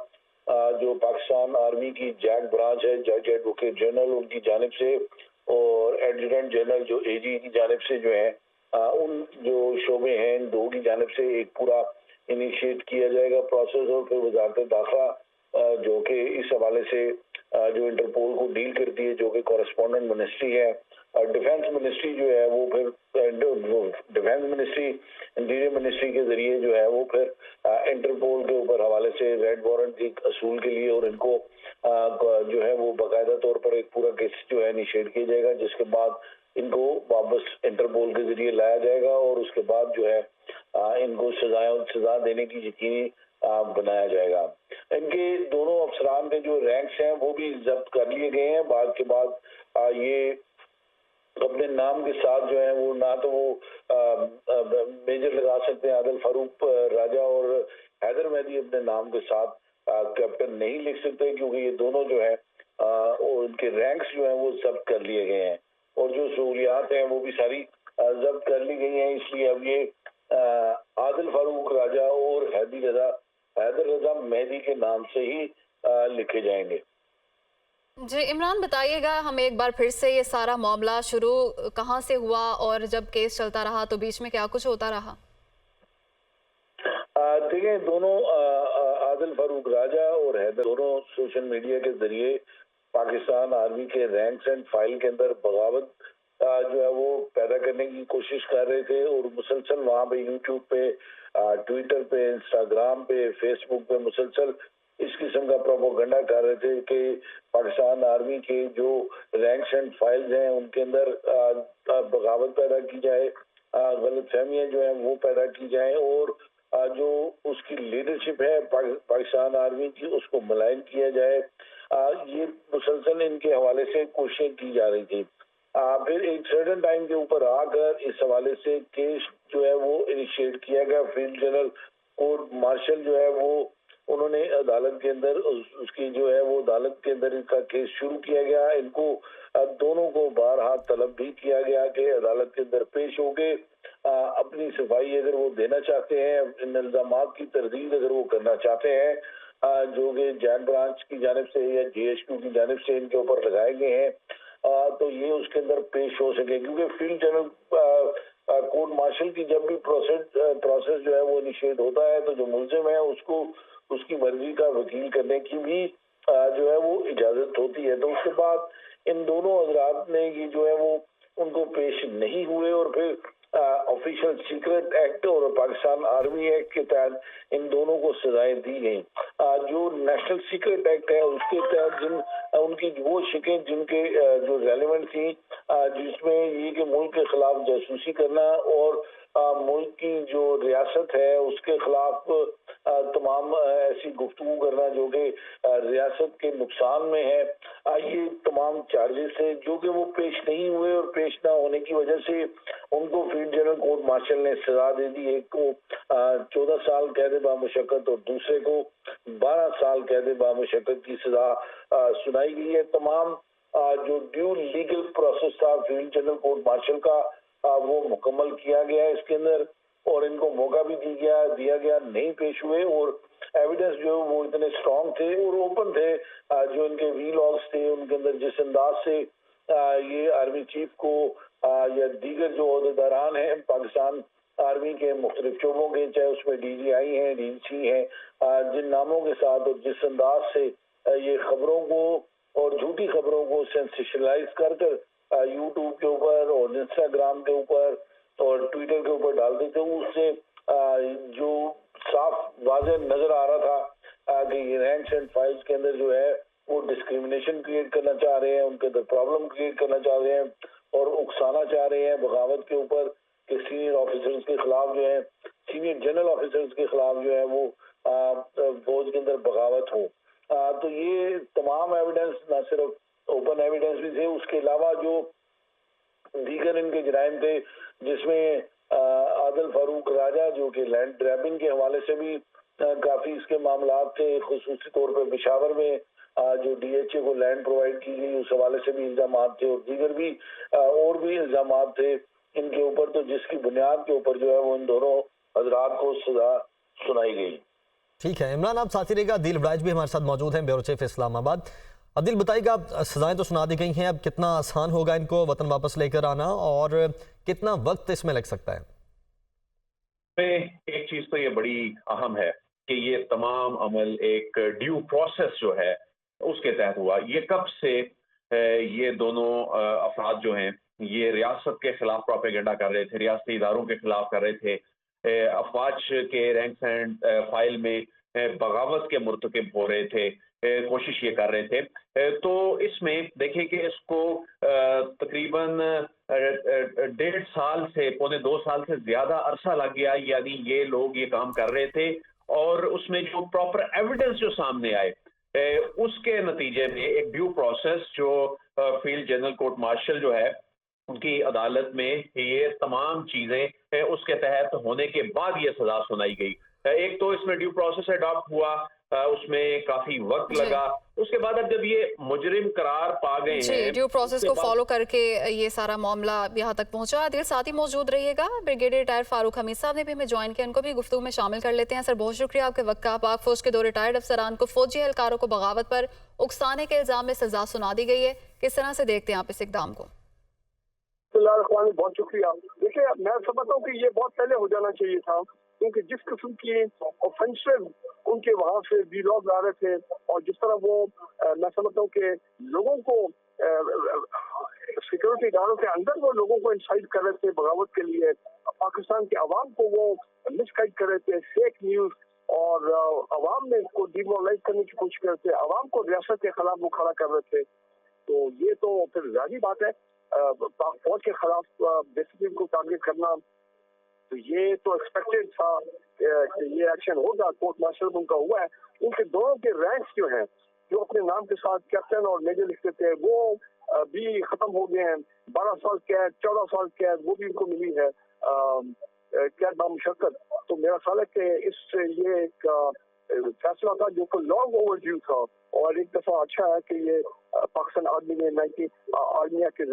S2: जो पाकिस्तान आर्मी की जैक ब्रांच है, जज एडवोकेट जनरल, उनकी जानिब से और एडजुटेंट जनरल जो AG की जानिब से जो है उन जो शोबे हैं इन 2 की जानिब से एक पूरा इनिशिएट किया जाएगा प्रोसेस। और फिर वजारत दाखिला जो कि इस हवाले से जो इंटरपोल को डील करती है, जो कि कॉरेस्पॉन्डेंट मिनिस्ट्री है, और डिफेंस मिनिस्ट्री जो है वो फिर डिफेंस मिनिस्ट्री, इंटीरियर मिनिस्ट्री के जरिए जो है वो फिर इंटरपोल के ऊपर हवाले से रेड वारंट की असूल के लिए और इनको जो है वो बाकायदा तौर पर एक पूरा केस जो है इनिशिएट किया जाएगा, जिसके बाद इनको वापस इंटरपोल के जरिए लाया जाएगा और उसके बाद जो है इनको सजा देने की यकीनी बनाया जाएगा। इनके दोनों अफसरान के जो रैंक्स हैं वो भी जब्त कर लिए गए हैं। बाद के बाद ये अपने नाम के साथ जो है वो ना तो वो मेजर लगा सकते हैं आदिल फारूक राजा, और हैदर मेहदी अपने नाम के साथ कैप्टन नहीं लिख सकते, क्योंकि ये दोनों जो है उनके रैंक्स जो है वो जब्त कर लिए गए हैं और जो सहूलियात हैं वो भी सारी ضبط کر لی گئی ہیں، اس لیے اب یہ عادل فاروق راجہ اور حیدر رضا مہدی کے نام سے ہی لکھے جائیں گے۔
S1: جی عمران بتائیے گا ہم ایک بار پھر سے یہ سارا معاملہ شروع کہاں سے ہوا اور جب کیس چلتا رہا تو بیچ میں کیا کچھ ہوتا رہا؟
S2: دیکھیں دونوں عادل فاروق راجہ اور حیدر دونوں سوشل میڈیا کے ذریعے پاکستان آرمی کے رینکس اینڈ فائل کے اندر بغاوت جو ہے وہ پیدا کرنے کی کوشش کر رہے تھے، اور مسلسل وہاں پہ یوٹیوب پہ، ٹویٹر پہ، انسٹاگرام پہ، فیس بک پہ مسلسل اس قسم کا پروپیگنڈا کر رہے تھے کہ پاکستان آرمی کے جو رینکس اینڈ فائلز ہیں ان کے اندر بغاوت پیدا کی جائے، غلط فہمیاں جو ہیں وہ پیدا کی جائیں، اور جو اس کی لیڈرشپ ہے پاکستان آرمی کی اس کو ملائن کیا جائے۔ یہ مسلسل ان کے حوالے سے کوششیں کی جا رہی تھی۔ پھر ایک سرٹن ٹائم کے اوپر آ کر اس حوالے سے کیس جو ہے وہ انیشیٹ کیا گیا۔ فیلڈ جنرل کورٹ مارشل جو ہے وہ انہوں نے عدالت کے اندر اس کی جو ہے وہ عدالت کے اندر ان کا کیس شروع کیا گیا۔ ان کو دونوں کو بارہا طلب بھی کیا گیا کہ عدالت کے اندر پیش ہو کے اپنی صفائی اگر وہ دینا چاہتے ہیں، ان الزامات کی تردید اگر وہ کرنا چاہتے ہیں جو کہ جیک برانچ کی جانب سے یا جی ایچ کیو کی جانب سے ان کے اوپر لگائے گئے ہیں، تو یہ اس کے اندر پیش ہو سکے، کیونکہ فیلڈ جنرل کورٹ مارشل کی جب بھی پروسیس جو ہے وہ انیشیٹ ہوتا ہے تو جو ملزم ہے اس کو اس کی مرضی کا وکیل کرنے کی بھی جو ہے وہ اجازت ہوتی ہے۔ تو اس کے بعد ان دونوں حضرات نے یہ جو ہے وہ ان کو پیش نہیں ہوئے، اور پھر آفیشل سیکرٹ ایکٹ اور پاکستان آرمی ایکٹ کے تحت ان دونوں کو سزائیں دی گئیں۔ جو نیشنل سیکرٹ ایکٹ ہے اس کے تحت ان کی وہ شکیں جن کے جو ریلیونٹ تھیں، جس میں یہ کہ ملک کے خلاف جاسوسی کرنا اور ملک کی جو ریاست ہے اس کے خلاف تمام ایسی گفتگو کرنا جو کہ ریاست کے نقصان میں ہے، یہ تمام چارجز تھے جو کہ وہ پیش نہیں ہوئے، اور پیش نہ ہونے کی وجہ سے ان کو فیلڈ جنرل کورٹ مارشل نے سزا دے دی۔ ایک کو 14 سال قید بامشقت اور دوسرے کو 12 سال قید بامشقت کی سزا سنائی گئی ہے۔ تمام جو ڈیو لیگل پروسیس تھا فیلڈ جنرل کورٹ مارشل کا وہ مکمل کیا گیا ہے اس کے اندر، اور ان کو موقع بھی دیا گیا، نہیں پیش ہوئے، اور ایویڈنس جو وہ اتنے اسٹرانگ تھے اور اوپن تھے، جو ان کے وی لاگس تھے ان کے اندر جس انداز سے یہ آرمی چیف کو یا دیگر جو عہدیداران ہیں پاکستان آرمی کے مختلف شعبوں کے، چاہے اس میں ڈی جی آئی ہیں، ڈی سی ہیں، جن ناموں کے ساتھ اور جس انداز سے یہ خبروں کو اور جھوٹی خبروں کو سینسیشنلائز کر یوٹیوب کے اوپر اور انسٹاگرام کے اوپر اور ٹویٹر کے اوپر ڈالتے تھے، اس سے جو صاف واضح نظر آ رہا تھا کہ یہ رینکس اینڈ فائلز کے اندر جو ہے وہ ڈسکریمنیشن کریٹ کرنا چاہ رہے ہیں، ان کے اندر پرابلم کریٹ کرنا چاہ رہے ہیں اور اکسانا چاہ رہے ہیں بغاوت کے اوپر کہ سینئر آفیسرز کے خلاف جو ہے، سینئر جنرل آفیسرز کے خلاف جو ہے وہ فوج کے اندر بغاوت ہو۔ تو یہ تمام ایویڈنس نہ صرف اوپن ایویڈنس بھی تھے، اس کے علاوہ جو دیگر ان کے جرائم تھے جس میں عادل فاروق راجہ جو کہ لینڈ گریبنگ کے حوالے سے بھی کافی اس کے معاملات تھے، خصوصی طور پہ پشاور میں جو ڈی ایچ اے کو لینڈ پرووائڈ کی گئی اس حوالے سے بھی الزامات تھے، اور دیگر بھی اور بھی الزامات تھے ان کے اوپر، تو جس کی بنیاد کے اوپر جو ہے وہ ان دونوں حضرات کو سزا سنائی گئی۔
S6: ٹھیک ہے عمران، آپ ساتھی رہے گا۔ عدیل بڑائچ بھی ہمارے ساتھ موجود ہیں، بیورو چیف اسلام آباد۔ عدیل بتائیے گا، سزائیں تو سنا دی گئی ہیں، اب کتنا آسان ہوگا ان کو وطن واپس لے کر آنا اور کتنا وقت اس میں لگ سکتا ہے؟
S8: ایک چیز تو یہ بڑی اہم ہے کہ یہ تمام عمل ایک ڈیو پروسیس جو ہے اس کے تحت ہوا۔ یہ کب سے یہ دونوں افراد جو ہیں یہ ریاست کے خلاف پروپیگنڈا کر رہے تھے، ریاستی اداروں کے خلاف کر رہے تھے، افواج کے رینکس اینڈ فائل میں بغاوت کے مرتکب ہو رہے تھے، کوشش یہ کر رہے تھے۔ تو اس میں دیکھیں کہ اس کو تقریباً 1.5 سال سے پونے 2 سال سے زیادہ عرصہ لگ گیا، یعنی یہ لوگ یہ کام کر رہے تھے، اور اس میں جو پراپر ایویڈنس جو سامنے آئے اس کے نتیجے میں ایک ڈیو پروسیس جو فیلڈ جنرل کورٹ مارشل جو ہے ان کی عدالت میں یہ تمام چیزیں اس کے تحت ہونے کے بعد یہ سزا سنائی گئی۔ ایک تو اس میں ڈیو پروسیس اڈاپٹ ہوا، उसमें काफी वक्त लगा, उसके बाद अब जब ये मुजरिम करार पा गए हैं,
S1: ड्यू प्रोसेस को फॉलो करके ये सारा मामला यहाँ तक पहुंचा। आदिल साथ ही मौजूद रहिएगा। ब्रिगेडियर रिटायर्ड फारूक हमीद साहब ने भी हमें ज्वाइन किया, उनको भी गुफ्तगू में शामिल कर लेते हैं। सर बहुत शुक्रिया आपके वक्त का। पाक फौज के 2 रिटायर्ड अफसरान को फौजी एहलकारों को बगावत पर उकसाने के इल्जाम में सजा सुना दी गई है, किस तरह से देखते हैं आप इस इक़दाम को?
S7: बहुत शुक्रिया। देखिए मैं समझता हूँ कि ये बहुत पहले हो जाना चाहिए था, क्योंकि जिस किस्म की ऑफेंसिव उनके वहां से वीलॉग आ रहे थे और जिस तरह वो मैं समझता हूँ कि लोगों को सिक्योरिटी इदारों के अंदर वो लोगों को इंसाइट कर रहे थे बगावत के लिए, पाकिस्तान के अवाम को वो मिसगाइड कर रहे थे, फेक न्यूज और अवाम में को डिमोरलाइज करने की कोशिश कर रहे थे, अवाम को रियासत के खिलाफ वो खड़ा कर रहे थे। तो ये तो फिर जाहिर बात है पाक फौज के खिलाफ डिसिप्लिन को टारगेट करना, तो ये तो एक्सपेक्टेड था कि ये एक्शन होगा। कोर्ट मार्शल उनका हुआ है। उनके दोनों के रैंक्स जो हैं, जो अपने नाम के साथ कैप्टन और मेजर लिखते थे, वो भी खत्म हो गए हैं। 12 साल कैद, 14 साल कैद वो भी उनको मिली है कैद बामुशक्कत। तो मेरा ख्याल है कि इससे ये एक फैसला था जो कि लॉन्ग ओवरड्यू था, और एक दफा अच्छा है कि ये पाकिस्तान आर्मी ने 90 आर्मिया के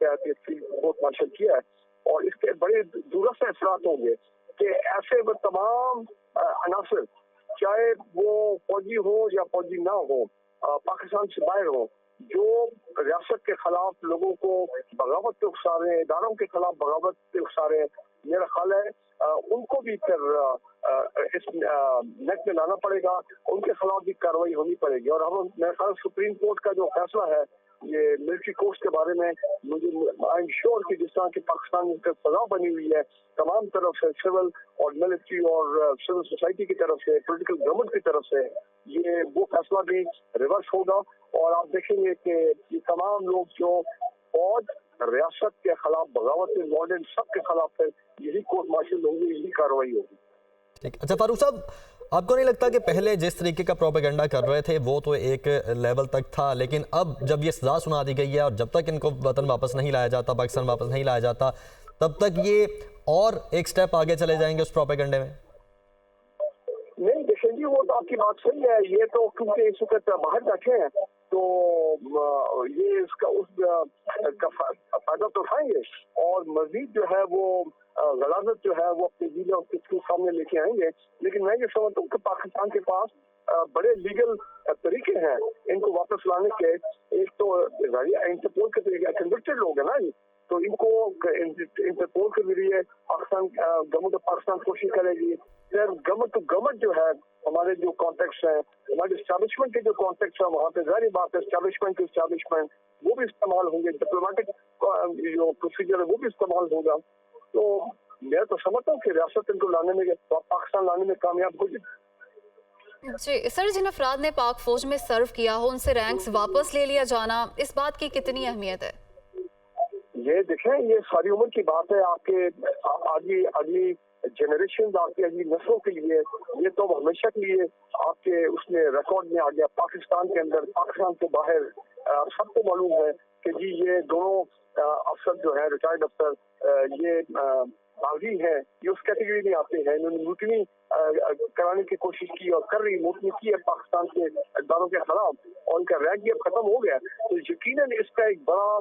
S7: कोर्ट मार्शल किया है, और इसके बड़े दूरस्थ असरात होंगे कि ऐसे वो तमाम अनासर, चाहे वो फौजी हो या फौजी ना हो, पाकिस्तान से बाहर हो, जो रियासत के खिलाफ लोगों को बगावत पे उकसा रहे हैं, इदारों के खिलाफ बगावत पे उकसा रहे हैं, मेरा ख्याल है उनको भी फिर इस नेट में लाना पड़ेगा, उनके खिलाफ भी कार्रवाई होनी पड़ेगी। और हम मेरे ख्याल सुप्रीम कोर्ट का जो फैसला है ये मिलिट्री कोर्स के बारे में, मुझे आई एम श्योर कि जिस तरह की पाकिस्तान में सजा बनी हुई है तमाम तरफ से, सिविल और मिलिट्री और सिविल सोसाइटी की तरफ से, पॉलिटिकल गवर्नमेंट की तरफ से, ये वो फैसला भी रिवर्स होगा। और आप देखेंगे कि ये तमाम लोग जो फौज रियासत के खिलाफ बगावत में मॉडर्न सबके खिलाफ है, यही कोर्ट मार्शल होंगे, यही कार्रवाई होगी।
S6: ठीक। अच्छा फारूक साहब, आपको नहीं लगता कि पहले जिस तरीके का प्रोपेगेंडा कर रहे थे वो तो एक लेवल तक था, लेकिन अब जब ये सजा सुना दी गई है और जब तक इनको वतन वापस नहीं लाया जाता, पाकिस्तान वापस नहीं लाया जाता, तब तक ये और एक स्टेप आगे चले जाएंगे उस प्रोपेगेंडे में?
S7: नहीं देखिए जी, वो तो आपकी बात सही है। ये तो क्योंकि इस वक्त बाहर बैठे हैं तो ये इसका उस फायदा तो उठाएंगे, और मजीद जो है वो गलाजत जो है वो अपने जिले और किसके सामने लेके आएंगे। लेकिन मैं ये समझता हूँ कि पाकिस्तान के पास बड़े लीगल तरीके हैं इनको वापस लाने के। एक तो इंटरपोल के तरीके, कन्विक्टेड लोग हैं ना, तो इनको इंटरपोल के जरिए पाकिस्तान गवर्नमेंट ऑफ पाकिस्तान कोशिश करेगी। फिर गवर्नमेंट टू गवर्नमेंट जो है, हमारे जो कॉन्टेक्ट हैं, हमारे एस्टैब्लिशमेंट के जो कॉन्टेक्ट हैं, वहाँ पे जारी बात है एस्टैब्लिशमेंट टू एस्टैब्लिशमेंट वो भी इस्तेमाल होंगे, डिप्लोमेटिक जो प्रोसीजर है वो भी इस्तेमाल होगा। तो मैं तो समझता हूँ कि रियासत इनको लाने में, पाकिस्तान लाने में कामयाब हो जाए।
S1: जी सर, जिन अफराद ने पाक फौज में सर्व किया हो उनसे रैंक्स वापस ले लिया जाना, इस बात की कितनी अहमियत है?
S7: ये देखें, ये सारी उम्र की बात है। आपके अगली जनरेशन, आपकी अगली नस्लों के लिए ये तो हमेशा के लिए आपके उसमें रिकॉर्ड में आ गया। पाकिस्तान के अंदर, पाकिस्तान के बाहर सबको मालूम है कि जी ये दोनों अफसर जो है, रिटायर्ड अफसर, ये बागी हैं, ये उस कैटेगरी में आते हैं। इन्होंने मुतनी कराने की कोशिश की और कर रही मुतनी की है पाकिस्तान के इदारों के खिलाफ, और उनका रैंक अब खत्म हो गया। तो यकीनन इसका एक बड़ा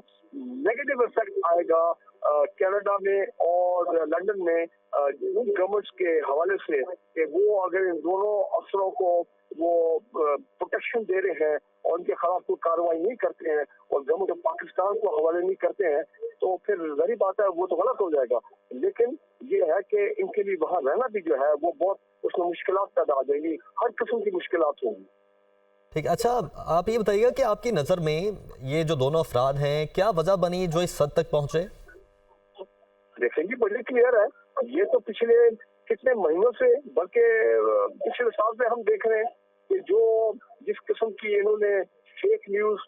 S7: नेगेटिव इफेक्ट आएगा कनाडा में और लंदन में उन गवर्नमेंट्स के हवाले से कि वो अगर इन दोनों अफसरों को वो प्रोटेक्शन दे रहे हैं और उनके खिलाफ कोई कार्रवाई नहीं करते हैं और गवर्नमेंट ऑफ पाकिस्तान को हवाले नहीं करते हैं, तो फिर जरूरी बात है वो तो गलत हो जाएगा। लेकिन ये है कि इनके लिए वहाँ रहना भी जो है वो बहुत उसमें मुश्किलात पैदा आ जाएंगी, हर किस्म की मुश्किलात होंगी।
S6: ठीक। अच्छा, आप ये बताइएगा कि आपकी नज़र में ये जो दोनों अफराद हैं, क्या वजह बनी जो इस हद तक पहुंचे?
S7: देखेंगे बड़ी क्लियर है। ये तो पिछले कितने महीनों से, बल्कि पिछले साल से हम देख रहे हैं कि जो जिस किस्म की इन्होंने fake news,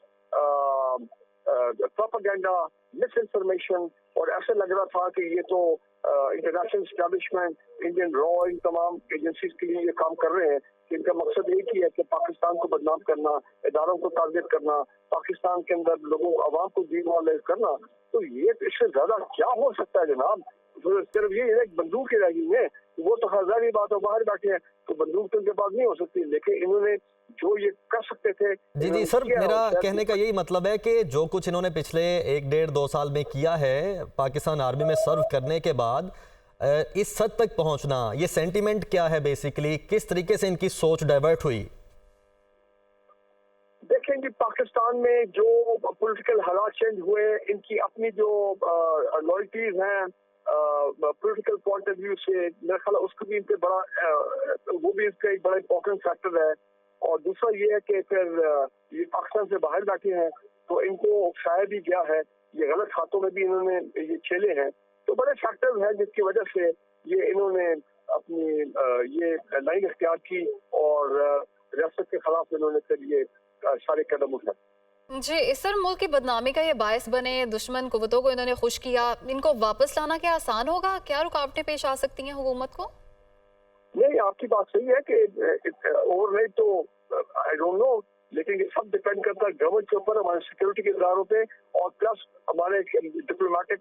S7: propaganda, miss information, और ऐसे लग रहा था कि ये तो इंटरनेशनल एस्टैब्लिशमेंट, इंडियन रॉ, इन तमाम एजेंसीज के लिए ये काम कर रहे हैं कि इनका मकसद एक ही है कि पाकिस्तान को बदनाम करना, इदारों को टारगेट करना, पाकिस्तान के अंदर लोगों, आवाम को डिमोरलाइज करना। तो ये इससे ज्यादा क्या हो सकता है जनाब? सिर्फ ये है बंदूक ही रही है, वो तो हजारी बात है, बाहर बैठे हैं तो बंदूक तो उनके पास नहीं हो सकती, लेकिन इन्होंने जो ये कर सकते थे।
S6: जी सर, मेरा कहने का यही मतलब है कि जो कुछ इन्होंने पिछले 1-1.5-2 साल में किया है पाकिस्तान आर्मी में सर्व करने के बाद, इस हद तक पहुंचना, ये सेंटीमेंट क्या है बेसिकली, किस तरीके से इनकी सोच डाइवर्ट हुई?
S7: देखें जी, पाकिस्तान में जो पॉलिटिकल हालात चेंज हुए, इनकी अपनी जो लॉयल्टीज हैं पॉलिटिकल पॉइंट ऑफ व्यू से, मेरा ख्याल उसको भी इन पे बड़ा वो भी इसका एक बड़ा इंपॉर्टेंट फैक्टर है। और दूसरा ये है कि फिर ये पाकिस्तान से बाहर बैठे हैं तो इनको उकसाया भी गया है, ये गलत हाथों में भी इन्होंने ये खेले हैं, तो बड़े फैक्टर्स हैं जिसकी वजह से ये इन्होंने अपनी ये लाइन इख्तियार की और रियासत के खिलाफ इन्होंने फिर ये सारे कदम उठाए।
S1: जी सर, मुल्क की बदनामी का ये बायस बने, दुश्मन कुव्वतों को इन्होंने खुश किया, इनको वापस लाना क्या आसान होगा? क्या रुकावटें पेश आ सकती हैं हुकूमत को?
S7: नहीं, आपकी बात सही है कि ओवरनाइट तो आई डोंट नो, लेकिन ये सब डिपेंड करता है गवर्नमेंट के ऊपर, हमारे सिक्योरिटी के इदारों पे, और प्लस हमारे डिप्लोमेटिक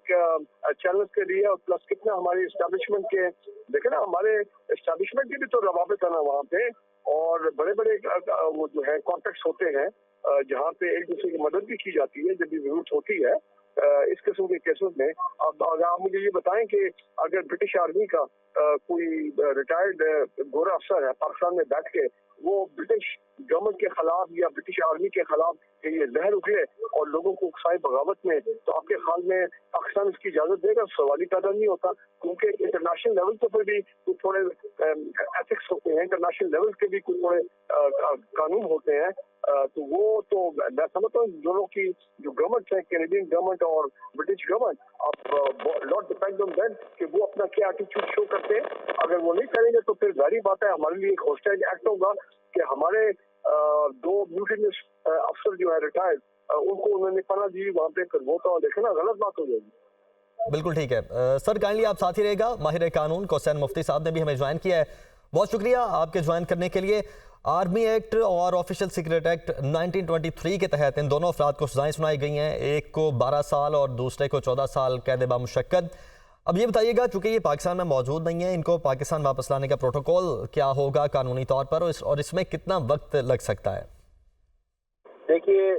S7: चैनल के लिए, और प्लस कितना हमारे एस्टेब्लिशमेंट के, देखे ना हमारे एस्टेब्लिशमेंट की भी तो रवाबित है ना वहाँ पे, और बड़े बड़े वो जो है कॉन्टेक्ट्स होते हैं जहाँ पे एक दूसरे की मदद भी की जाती है जब भी जरूरत होती है इस किस्म के केसेस में। अब अगर आप मुझे ये बताएं कि अगर ब्रिटिश आर्मी का कोई रिटायर्ड गोरा अफसर है पाकिस्तान में बैठ के वो ब्रिटिश गवर्नमेंट के खिलाफ या ब्रिटिश आर्मी के खिलाफ ये लहर उठे और लोगों को उकसाए बगावत में, तो आपके ख्याल में पाकिस्तान इसकी इजाजत देगा? सवाल ही पैदा नहीं होता, क्योंकि इंटरनेशनल लेवल के ऊपर भी कुछ थोड़े एथिक्स होते हैं, इंटरनेशनल लेवल के भी कुछ थोड़े कानून होते हैं, तो वो तो मैं समझता हूँ दोनों की जो गवर्नमेंट है, कैनेडियन गवर्नमेंट और ब्रिटिश गवर्नमेंट, आप लॉट डिपेंड ऑन देम कि वो अपना क्या एटीट्यूड शो करते हैं। अगर वो नहीं करेंगे तो फिर जारी बात है हमारे लिए एक होस्टाइल एक्ट होगा कि हमारे दो म्यूटिनियस अफसर जो है रिटायर्ड, उनको उन्होंने पनाह दी वहाँ पे, कर वो तो देखे ना गलत बात हो जाएगी।
S6: बिल्कुल ठीक है सर, काइंडली आप साथ ही रहेगा। माहिर कानून कोसैन मुफ्ती साहब ने भी हमें ज्वाइन किया है, बहुत शुक्रिया आपके ज्वाइन करने के लिए। आर्मी एक्ट और ऑफिशियल सीक्रेट एक्ट 1923 के तहत इन दोनों अफराद को सजाएं सुनाई गई हैं, एक को 12 साल और दूसरे को 14 साल कैद बामुशक्कत। अब ये बताइएगा, चूंकि ये पाकिस्तान में मौजूद नहीं है, इनको पाकिस्तान वापस लाने का प्रोटोकॉल क्या होगा कानूनी तौर पर, और इसमें कितना वक्त लग सकता है?
S9: देखिए,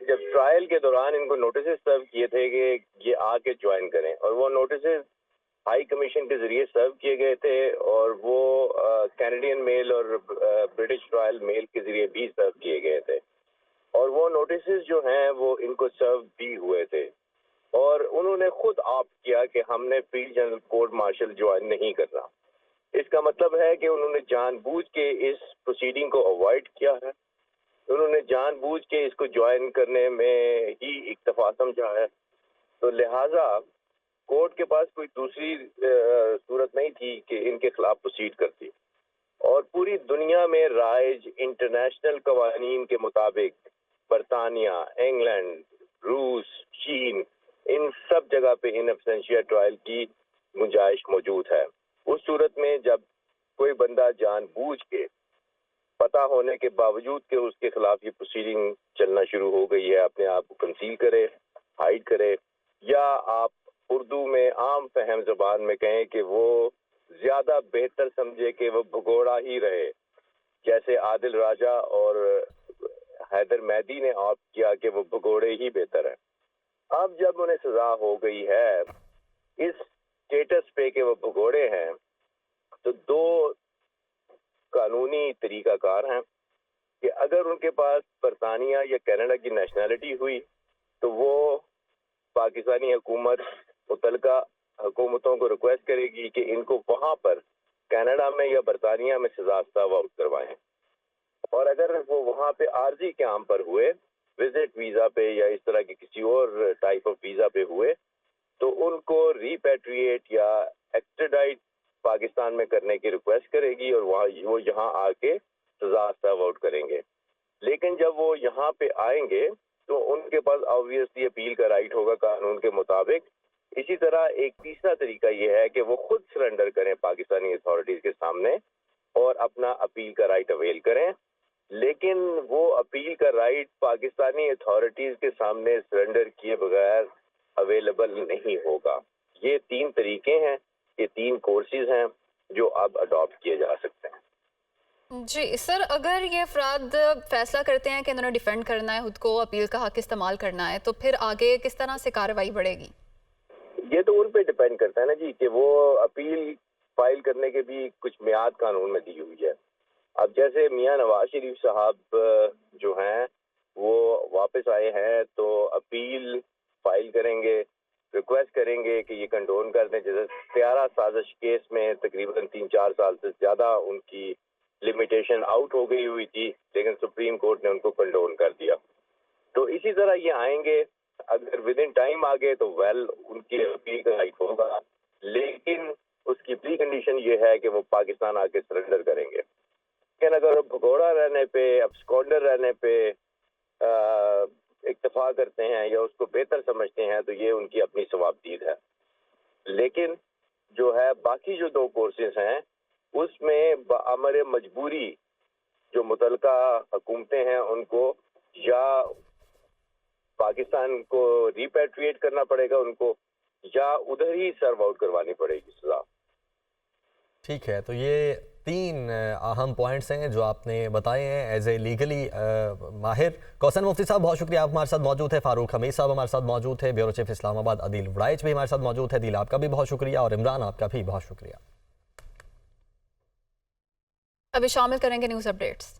S9: जब ट्रायल के दौरान इनको नोटिस सर्व किए थे कि ये आके ज्वाइन करें, और वो नोटिस हाई कमीशन के जरिए सर्व किए गए थे, और वो कैनेडियन मेल और ब्रिटिश ट्रायल मेल के जरिए भी सर्व किए गए थे, और वो नोटिस जो हैं वो इनको सर्व भी हुए थे, और उन्होंने खुद ऑप्ट किया कि हमने field general court martial join नहीं करना। इसका मतलब है कि उन्होंने जानबूझ के इस प्रोसीडिंग को अवॉइड किया है, उन्होंने जानबूझ के इसको ज्वाइन करने में ही इक्तफा समझा है, तो लिहाजा कोर्ट के पास कोई दूसरी सूरत नहीं थी कि इनके खिलाफ प्रोसीड करती, और पूरी दुनिया में राइज इंटरनेशनल कवानीन के मुताबिक बरतानिया, इंग्लैंड, रूस, चीन, इन सब जगह पे इन एब्सेंशिया ट्रायल की गुंजाइश मौजूद है। उस सूरत में जब कोई बंदा जानबूझ के, पता होने के बावजूद कि उसके खिलाफ ये प्रोसीडिंग चलना शुरू हो गई है, अपने आप को कंसील करे, हाइड करे, या आप उर्दू में आम फहम ज़बान में कहें कि वो ज्यादा बेहतर समझे कि वो भगोड़ा ही रहे, जैसे आदिल राजा और हैदर मेहदी ने ऑप्ट किया कि वो भगोड़े ही बेहतर है। अब जब उन्हें सजा हो गई है इस स्टेटस पे कि वो भगोड़े हैं, तो दो कानूनी तरीकाकार हैं कि अगर उनके पास बरतानिया या कनाडा की नेशनैलिटी हुई तो वो पाकिस्तानी हुकूमत मुतलका हुकूमतों को रिक्वेस्ट करेगी कि इनको वहाँ पर कनाडा में या बरतानिया में सजा वक्त करवाएं, और अगर वो वहाँ पे आर्जी क्याम पर हुए, विजिट वीज़ा पे या इस तरह के किसी और टाइप ऑफ वीज़ा पे हुए, तो उनको रिपैट्रिएट या एक्स्ट्राडाइट पाकिस्तान में करने की रिक्वेस्ट करेगी, और वो यहाँ आके सजा सर्व आउट करेंगे। लेकिन जब वो यहाँ पे आएंगे तो उनके पास ऑब्वियसली अपील का राइट होगा कानून के मुताबिक। इसी तरह एक तीसरा तरीका ये है कि वो खुद सरेंडर करें पाकिस्तानी अथॉरिटीज के सामने और अपना अपील का राइट अवेल करें, लेकिन वो अपील का राइट पाकिस्तानी अथॉरिटीज के सामने सरेंडर किए बगैर अवेलेबल नहीं होगा। یہ 3 طریقے ہیں، یہ 3 کورسز ہیں جو اب اڈاپٹ کیے جا سکتے ہیں۔
S1: جی سر، اگر یہ افراد فیصلہ کرتے ہیں کہ انہوں نے ڈیفینڈ کرنا ہے خود کو، اپیل کا حق استعمال کرنا ہے، تو پھر آگے کس طرح سے کارروائی بڑھے گی؟
S9: یہ تو ان پہ ڈیپینڈ کرتا ہے نا جی، کہ وہ اپیل فائل کرنے کے بھی کچھ میعاد قانون میں دی ہوئی ہے۔ اب جیسے میاں نواز شریف صاحب جو ہیں وہ واپس آئے ہیں تو اپیل فائل کریں گے، ریکویسٹ کریں گے کہ یہ کنڈون کر دیں۔ جیسے طیارہ سازش کیس میں تقریباً 3-4 سال سے زیادہ ان کی لمیٹیشن آؤٹ ہو گئی ہوئی تھی، لیکن سپریم کورٹ نے ان کو کنڈون کر دیا۔ تو اسی طرح یہ آئیں گے، اگر ود ان ٹائم آ گئے تو ان کی اپیل کا رائٹ ہوگا، لیکن اس کی پری کنڈیشن یہ ہے کہ وہ پاکستان آ کے سرنڈر کریں گے۔ لیکن اگر وہ بھگوڑا رہنے پہ، ابسکونڈر رہنے پہ اکتفا کرتے ہیں یا اس کو بہتر سمجھتے ہیں تو یہ ان کی اپنی ثوابدید ہے۔ لیکن جو ہے باقی جو 2 کورسز ہیں اس میں بامر مجبوری جو متعلقہ حکومتیں ہیں ان کو یا پاکستان کو ریپیٹریٹ کرنا پڑے گا ان کو، یا ادھر ہی سرو آؤٹ کروانی پڑے گی سزا۔
S6: ٹھیک ہے، تو یہ 3 اہم پوائنٹس ہیں جو آپ نے بتائے ہیں ایز اے لیگلی ماہر۔ کوثر مفتی صاحب بہت شکریہ، آپ ہمارے ساتھ موجود ہیں۔ فاروق حمید صاحب ہمارے ساتھ موجود ہیں، بیورو چیف اسلام آباد عدیل وڑائچ بھی ہمارے ساتھ موجود ہے۔ عدیل آپ کا بھی بہت شکریہ، اور عمران آپ کا بھی بہت شکریہ۔
S1: ابھی شامل کریں گے نیوز اپڈیٹس۔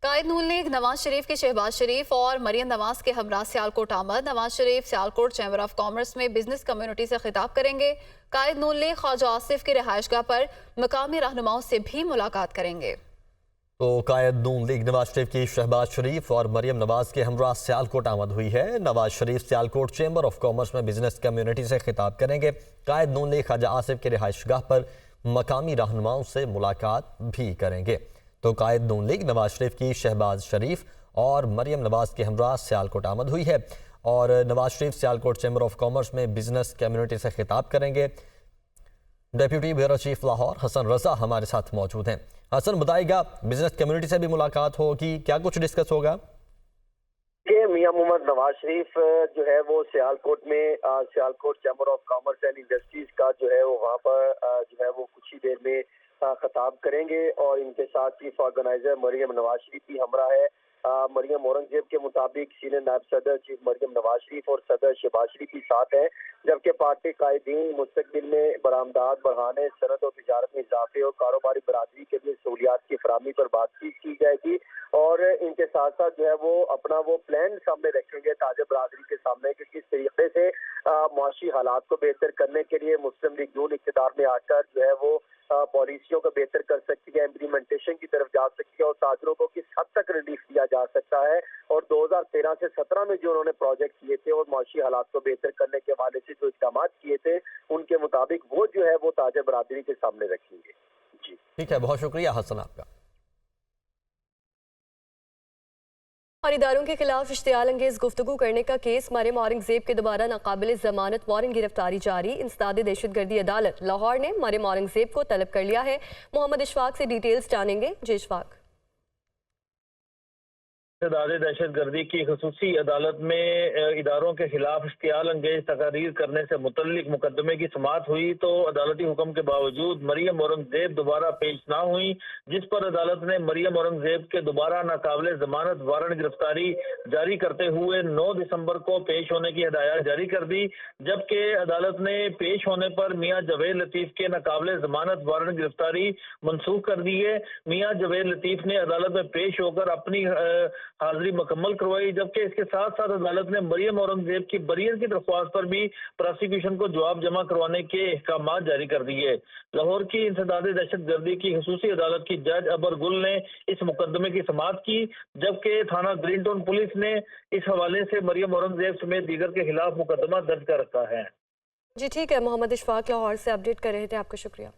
S1: قائد نون لیگ نواز شریف کے شہباز شریف اور مریم نواز کے ہمراہ سیالکوٹ آمد۔ Nawaz Sharif Sialkot chamber of commerce میں بزنس کمیونٹی سے خطاب کریں گے۔ قائد نون لیگ خواجہ آصف کی رہائش گاہ پر مقامی رہنماؤں سے بھی ملاقات کریں گے۔
S6: تو قائد نون لیگ نواز شریف کی شہباز شریف اور مریم نواز کے ہمراہ سیالکوٹ آمد ہوئی ہے۔ Nawaz Sharif Sialkot chamber of commerce میں بزنس کمیونٹی سے خطاب کریں گے۔ قائد نون لیگ خواجہ آصف کی رہائش گاہ پر مقامی رہنماؤں سے ملاقات بھی کریں گے۔ تو قائد نون لیگ نواز شریف کی شہباز شریف اور مریم نواز کے ہمراہ سیالکوٹ آمد ہوئی ہے، اور Nawaz Sharif Sialkot chamber of commerce میں بزنس کمیونٹی سے خطاب کریں گے۔ ڈیپیوٹی بیورو چیف لاہور حسن رضا ہمارے ساتھ موجود ہیں۔ حسن بتائے گا، بزنس کمیونٹی سے بھی ملاقات ہوگی، کیا کچھ ڈسکس ہوگا؟
S7: کہ میاں محمد نواز شریف جو ہے وہ سیالکوٹ میں Sialkot chamber of commerce and industries کا جو ہے وہ وہاں پر جو ہے وہ کچھ ہی دیر میں خطاب کریں گے، اور ان کے ساتھ چیف آرگنائزر مریم نواز شریف بھی ہمراہ ہے۔ مریم اورنگزیب کے مطابق سینئر نائب صدر چیف مریم نواز شریف اور صدر شہباز شریف بھی ساتھ ہیں، جبکہ پارٹی قائدین مستقبل میں برآمدات بڑھانے، صنعت اور تجارت میں اضافے اور کاروباری برادری کے لیے سہولیات کی فراہمی پر بات چیت کی جائے گی، اور ان کے ساتھ ساتھ جو ہے وہ اپنا وہ پلان سامنے رکھیں گے تاجر برادری کے سامنے کہ کس طریقے سے معاشی حالات کو بہتر کرنے کے لیے مسلم لیگ نون اقتدار میں آ کر جو ہے وہ پالیسیوں کو بہتر کر سکتی ہے، امپلیمنٹیشن کی طرف جا سکتی ہے، اور تاجروں کو کس حد تک ریلیف دیا جا سکتا ہے، اور 2013 سے 17 میں جو انہوں نے پروجیکٹ کیے تھے اور معاشی حالات کو بہتر کرنے کے حوالے سے جو اقدامات کیے تھے ان کے مطابق وہ جو ہے وہ تاجر برادری کے سامنے رکھیں گے۔ جی
S6: ٹھیک ہے، بہت شکریہ حسن آپ کا۔
S10: اور اداروں کے خلاف اشتعال انگیز گفتگو کرنے کا کیس مریم اورنگزیب کے دوبارہ ناقابل ضمانت وارنٹ گرفتاری جاری۔ انسداد دہشت گردی عدالت لاہور نے مریم اورنگزیب کو طلب کر لیا ہے۔ محمد اشفاق سے ڈیٹیلز جانیں گے۔ جی اشفاق۔
S11: انسداد دہشت گردی کی خصوصی عدالت میں اداروں کے خلاف اشتعال انگیز تقاریر کرنے سے متعلق مقدمے کی سماعت ہوئی تو عدالتی حکم کے باوجود مریم اورنگزیب دوبارہ پیش نہ ہوئی، جس پر عدالت نے مریم اورنگزیب کے دوبارہ ناقابل ضمانت وارنٹ گرفتاری جاری کرتے ہوئے 9 دسمبر کو پیش ہونے کی ہدایات جاری کر دی، جبکہ عدالت نے پیش ہونے پر میاں جاوید لطیف کے ناقابل ضمانت وارنٹ گرفتاری منسوخ کر دی ہے۔ میاں جاوید لطیف نے عدالت میں پیش ہو کر اپنی حاضری مکمل کروائی، جبکہ اس کے ساتھ ساتھ عدالت نے مریم اورنگزیب کی بریت کی درخواست پر بھی پراسیکیوشن کو جواب جمع کروانے کے احکامات جاری کر دیے۔ لاہور کی انسداد دہشت گردی کی خصوصی عدالت کی جج ابر گل نے اس مقدمے کی سماعت کی، جبکہ تھانہ گرین ٹاؤن پولیس نے اس حوالے سے مریم اورنگزیب سمیت دیگر کے خلاف مقدمہ درج کر رکھا ہے۔
S10: جی ٹھیک ہے، محمد اشفاق لاہور سے اپڈیٹ کر رہے تھے، آپ کا شکریہ۔